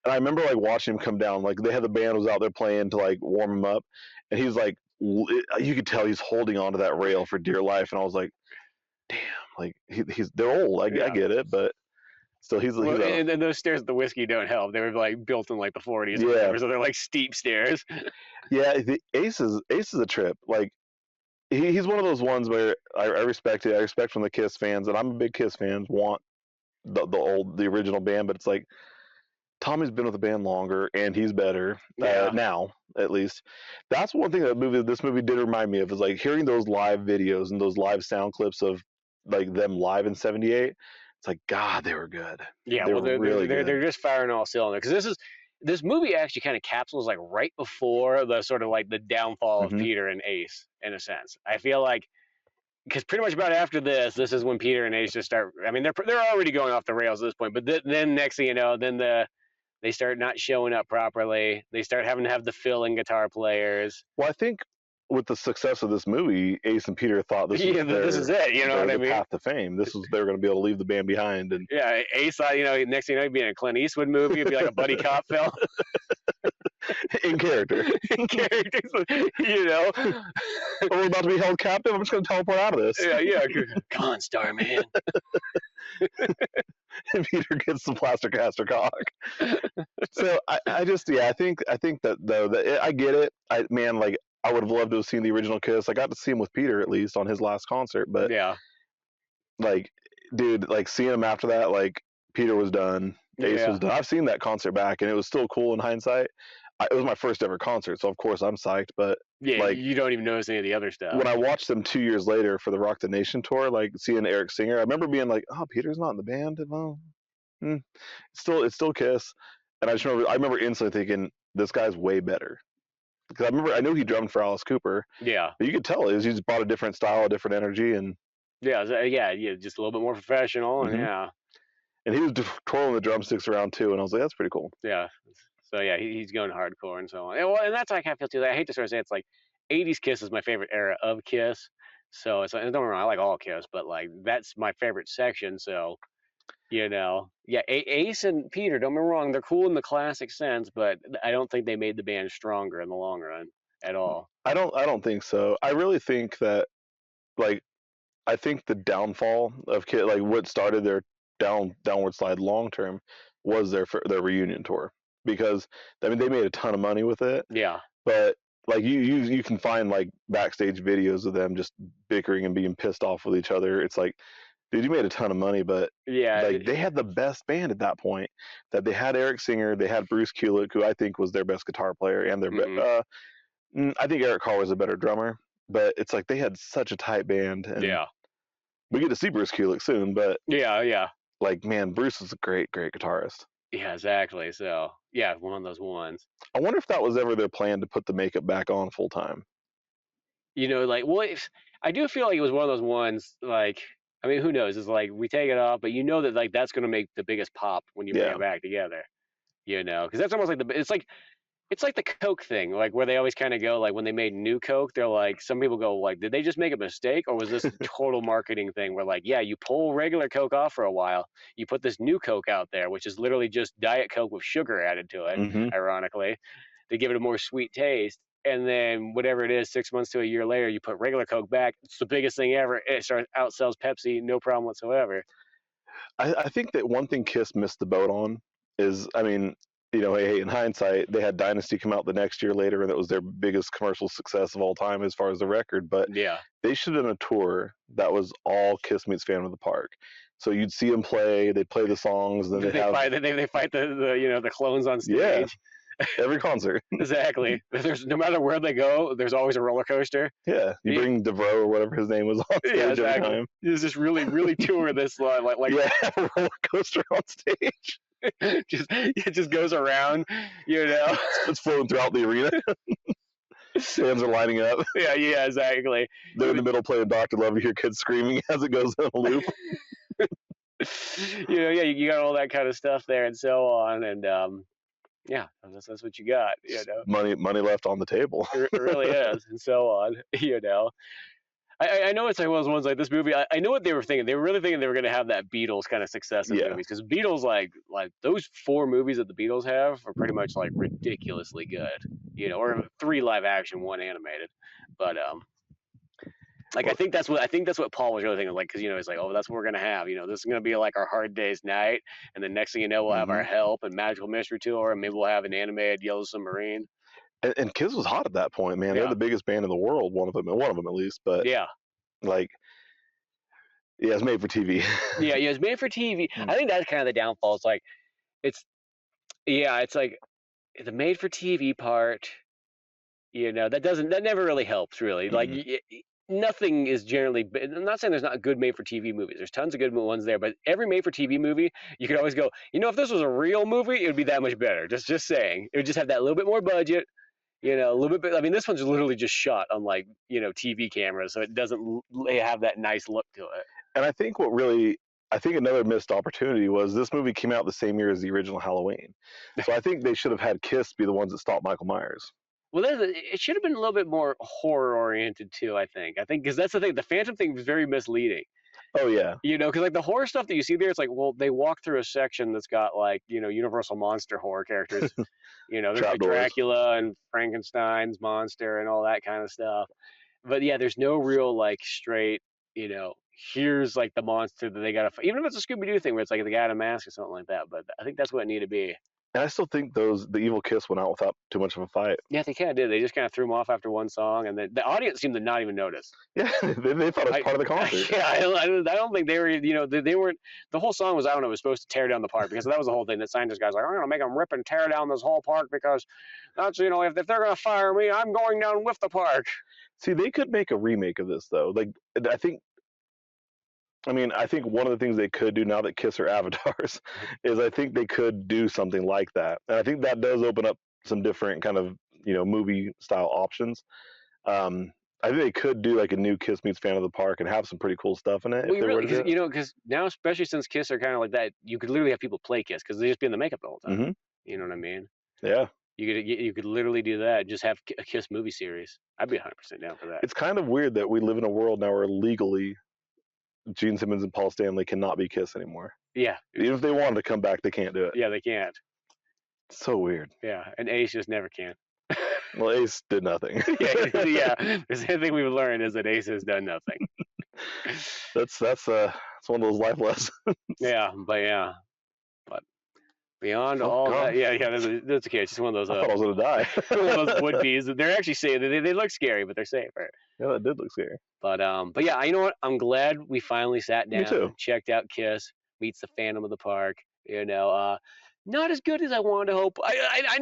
and I remember like watching him come down. Like they had the band was out there playing to like warm him up, and he's like, you could tell he's holding onto that rail for dear life, and I was like, damn, like they're old. I get it, but. So and those stairs at the whiskey don't help. They were like built in like the 40s, or whatever, so they're like steep stairs. Yeah, the Ace is a trip. Like he's one of those ones where I respect it. I respect from the Kiss fans, and I'm a big Kiss fan. Want the original band, but it's like Tommy's been with the band longer, and he's better now, at least. That's one thing this movie did remind me of is like hearing those live videos and those live sound clips of like them live in '78. It's like, God, they were good. Yeah, they're just firing all cylinders. Because this movie actually kind of capsules like right before the sort of like the downfall of Peter and Ace, in a sense. I feel like because pretty much about after this is when Peter and Ace just start. I mean, they're already going off the rails at this point. But then next thing you know, they start not showing up properly. They start having to have the fill-in guitar players. Well, I think with the success of this movie, Ace and Peter thought this is it. You know what I mean? Path to fame. They're going to be able to leave the band behind. And Ace thought, next thing you know, he'd be in a Clint Eastwood movie. It'd be like a buddy cop film. In character. We're about to be held captive. I'm just going to teleport out of this. Yeah. Come on, Starman. And Peter gets the plaster caster cock. So I think that though that I get it. I would have loved to have seen the original Kiss. I got to see him with Peter at least on his last concert, but like, dude, like seeing him after that, like Peter was done, Ace was done. I've seen that concert back, and it was still cool in hindsight. It was my first ever concert, so of course I'm psyched. But like, you don't even notice any of the other stuff. When I watched them 2 years later for the Rock the Nation tour, like seeing Eric Singer, I remember being like, "Oh, Peter's not in the band." Well, it's still Kiss, and I remember instantly thinking, "This guy's way better." Because I knew he drummed for Alice Cooper. Yeah. But you could tell he just brought a different style, a different energy, and just a little bit more professional, and and he was twirling the drumsticks around too, and I was like, that's pretty cool. Yeah. So he's going hardcore and so on. And that's how I kind of feel too. I hate to sort of say it's like 80s Kiss is my favorite era of Kiss. So it's like, don't get me wrong, I like all Kiss, but like that's my favorite section. So Ace and Peter, don't get me wrong, they're cool in the classic sense, but I don't think they made the band stronger in the long run at all. I don't think so. I really think that, like, I think the downfall of Kiss, like what started their downward slide long term, was their reunion tour, because I mean they made a ton of money with it. Yeah. But like you can find like backstage videos of them just bickering and being pissed off with each other. It's like, dude, you made a ton of money, but they had the best band at that point. That they had Eric Singer, they had Bruce Kulick, who I think was their best guitar player, and I think Eric Carr was a better drummer. But it's like they had such a tight band, and we get to see Bruce Kulick soon. But like, man, Bruce is a great guitarist. Yeah, exactly. So one of those ones. I wonder if that was ever their plan to put the makeup back on full time. I do feel like it was one of those ones, like, I mean, who knows? It's like we take it off, but that like that's going to make the biggest pop when you bring it back together. Because that's almost like it's like the Coke thing, like where they always kind of go, like when they made new Coke, they're like, some people go like, did they just make a mistake, or was this a total marketing thing where like, you pull regular Coke off for a while, you put this new Coke out there, which is literally just Diet Coke with sugar added to it, ironically, to give it a more sweet taste. And then whatever it is, 6 months to a year later, you put regular Coke back. It's the biggest thing ever. It outsells Pepsi, no problem whatsoever. I think that one thing Kiss missed the boat on is, I mean, hey, in hindsight, they had Dynasty come out the next year later, and it was their biggest commercial success of all time as far as the record. But they should have done a tour that was all Kiss meets Phantom of the Park. So you'd see them play, they'd play the songs, and then they fight the clones on stage. Yeah. Every concert. Exactly. There's no matter where they go, there's always a roller coaster. Yeah. You bring DeVoe or whatever his name was on stage every time. You just really tour this like a roller coaster on stage. It just goes around, It's flowing throughout the arena. Fans are lining up. Yeah, exactly. They're in the middle playing Dr. Love. You hear kids screaming as it goes in a loop. You got all that kind of stuff there and so on, and Yeah, that's what you got. Money left on the table. It really is, and so on. I know it's like one of those ones like this movie. I know what they were thinking. They were really thinking they were going to have that Beatles kind of success in Yeah. movies because Beatles like those 4 movies that the Beatles have are pretty much like ridiculously good, or 3 live action, 1 animated. But like I think that's what Paul was really thinking, like because he's like, oh, that's what we're gonna have. This is gonna be like our Hard Day's Night, and then next thing you know, we'll have our Help and Magical Mystery Tour, and maybe we'll have an animated Yellow Submarine. And Kiss was hot at that point, man. They're the biggest band in the world, one of them at least. But like, yeah, it's made for TV. yeah, it's made for TV. I think that's kind of the downfall. It's like, it's like the made for TV part. That never really helps, really. Like, nothing is generally. I'm not saying there's not good made for TV movies. There's tons of good ones there, but every made for TV movie, you could always go, if this was a real movie, it would be that much better. Just saying, it would just have that little bit more budget. A little bit. I mean, this one's literally just shot on like TV cameras, so it doesn't have that nice look to it. And I think another missed opportunity was this movie came out the same year as the original Halloween, so I think they should have had Kiss be the ones that stopped Michael Myers. Well, it should have been a little bit more horror oriented too. I think because that's the thing. The Phantom thing was very misleading. Oh yeah. Because like the horror stuff that you see there, it's like, well, they walk through a section that's got like Universal monster horror characters. There's like Dracula and Frankenstein's monster and all that kind of stuff. But yeah, there's no real like straight, here's like the monster that they got to, even if it's a Scooby-Doo thing where it's like the guy in a mask or something like that. But I think that's what it needed to be. And I still think the evil Kiss went out without too much of a fight. Yeah, they kind of did. They just kind of threw them off after one song, and the audience seemed to not even notice. Yeah, they thought it was part of the concert. Yeah, I don't think they were. They weren't. The whole song was, I don't know, it was supposed to tear down the park because that was the whole thing. That scientist guy's like, I'm gonna make them rip and tear down this whole park because that's if they're gonna fire me, I'm going down with the park. See, they could make a remake of this though. Like I think one of the things they could do now that Kiss are avatars is I think they could do something like that. And I think that does open up some different kind of, movie style options. I think they could do like a new Kiss meets Fan of the Park and have some pretty cool stuff in it. Well, because now, especially since Kiss are kind of like that, you could literally have people play Kiss because they just be in the makeup the whole time. Mm-hmm. You know what I mean? Yeah. You could literally do that. Just have a Kiss movie series. I'd be 100% down for that. It's kind of weird that we live in a world now where legally Gene Simmons and Paul Stanley cannot be Kiss anymore. Yeah. Even if they wanted to come back, they can't do it. Yeah, they can't. It's so weird. Yeah, and Ace just never can. Well, Ace did nothing. yeah. The same thing we've learned is that Ace has done nothing. That's one of those life lessons. But beyond all that, that's okay. It's just one of those. I thought I was gonna die. One of those would-be's. They're actually safe. They look scary, but they're safer. Yeah, that did look scary. But yeah, you know what? I'm glad we finally sat down, Me too. Checked out Kiss meets the Phantom of the Park. Not as good as I wanted to hope. I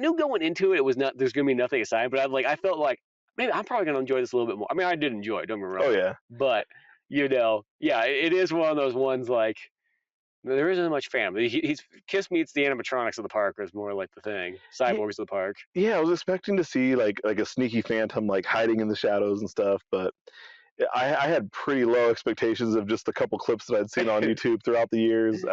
knew going into it was not. There's gonna be nothing aside, but I felt like maybe I'm probably gonna enjoy this a little bit more. I mean, I did enjoy it. Don't get me wrong. Oh yeah. But it is one of those ones like there isn't much family. He's Kiss meets the animatronics of the park is more like the thing. Cyborgs of the park. Yeah, I was expecting to see like a sneaky Phantom like hiding in the shadows and stuff, but I had pretty low expectations of just a couple clips that I'd seen on YouTube throughout the years.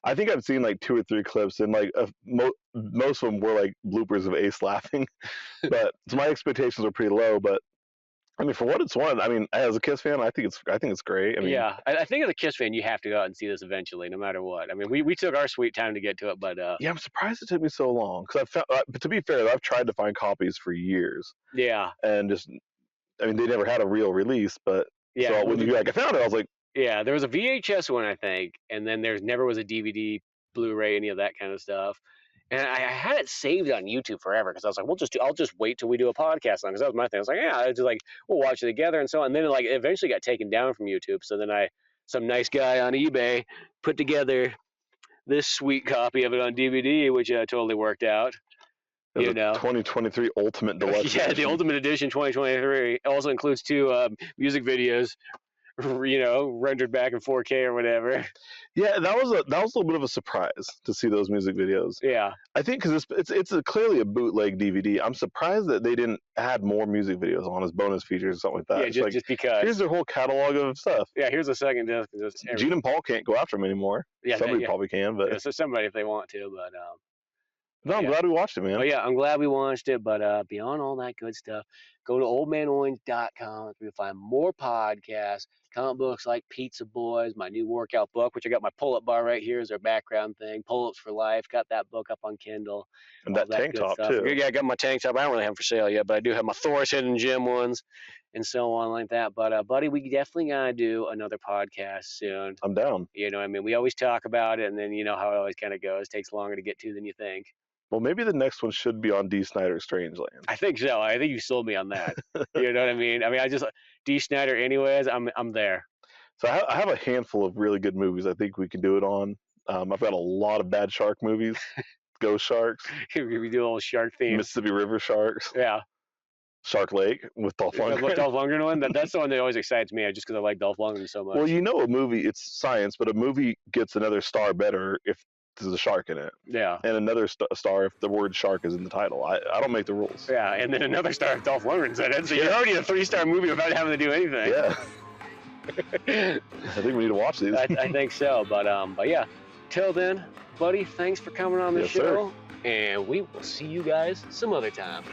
I think I've seen like 2 or 3 clips, and like most of them were like bloopers of Ace laughing. But so my expectations were pretty low. But I mean, for what it's worth, I mean, as a Kiss fan, I think it's great. I mean, yeah, I think as a Kiss fan, you have to go out and see this eventually, no matter what. I mean, we took our sweet time to get to it, but yeah, I'm surprised it took me so long because but to be fair, I've tried to find copies for years. Yeah, and they never had a real release, but yeah. So when I found it, I was like. Yeah, there was a VHS one, I think, and then there never was a DVD, Blu-ray, any of that kind of stuff. And I had it saved on YouTube forever because I was like, I'll just wait till we do a podcast on because that was my thing. I was like, yeah, it's just like we'll watch it together and so on. And then it eventually got taken down from YouTube. So then some nice guy on eBay put together this sweet copy of it on DVD, which totally worked out. 2023 Ultimate Deluxe. Yeah, the Ultimate Edition 2023 it also includes 2 music videos. Rendered back in 4K or whatever. Yeah, that was a little bit of a surprise to see those music videos. Yeah, I think because it's clearly a bootleg DVD. I'm surprised that they didn't add more music videos on as bonus features or something like that. Yeah, just because. Here's their whole catalog of stuff. Yeah, here's a second disc. Gene and Paul can't go after them anymore. Yeah, somebody probably can, but so somebody if they want to, but No, I'm glad we watched it, man. But yeah, I'm glad we watched it. But beyond all that good stuff, go to oldmanorange.com. You'll find more podcasts, comic books like Pizza Boys, my new workout book, which I got my pull-up bar right here as our background thing. Pull-ups for life. Got that book up on Kindle. And that tank top too. Yeah, I got my tank top. I don't really have them for sale yet, but I do have my Thor's Hidden Gem ones and so on like that. But buddy, we definitely gotta do another podcast soon. I'm down. You know, I mean, we always talk about it, and then you know how it always kind of goes. It takes longer to get to than you think. Well, maybe the next one should be on D. Snyder's Strangeland. I think so. I think you sold me on that. You know what I mean? I just D. Snyder. Anyways, I'm there. So I have a handful of really good movies. I think we can do it on. I've got a lot of bad shark movies. Ghost sharks. We do a little shark theme. Mississippi River sharks. Yeah. Shark Lake with Dolph Lundgren. The Dolph Lundgren one. That's the one that always excites me, just because I like Dolph Lundgren so much. Well, you know, a movie, it's science, but a movie gets another star better if there's a shark in it. Yeah. And another star if the word shark is in the title. I don't make the rules. Yeah, and then another star if Dolph Lundgren's in it. So you're already a 3-star movie without having to do anything. Yeah. I think we need to watch these. I think so. But yeah. Till then, buddy, thanks for coming on the show. Sir. And we will see you guys some other time.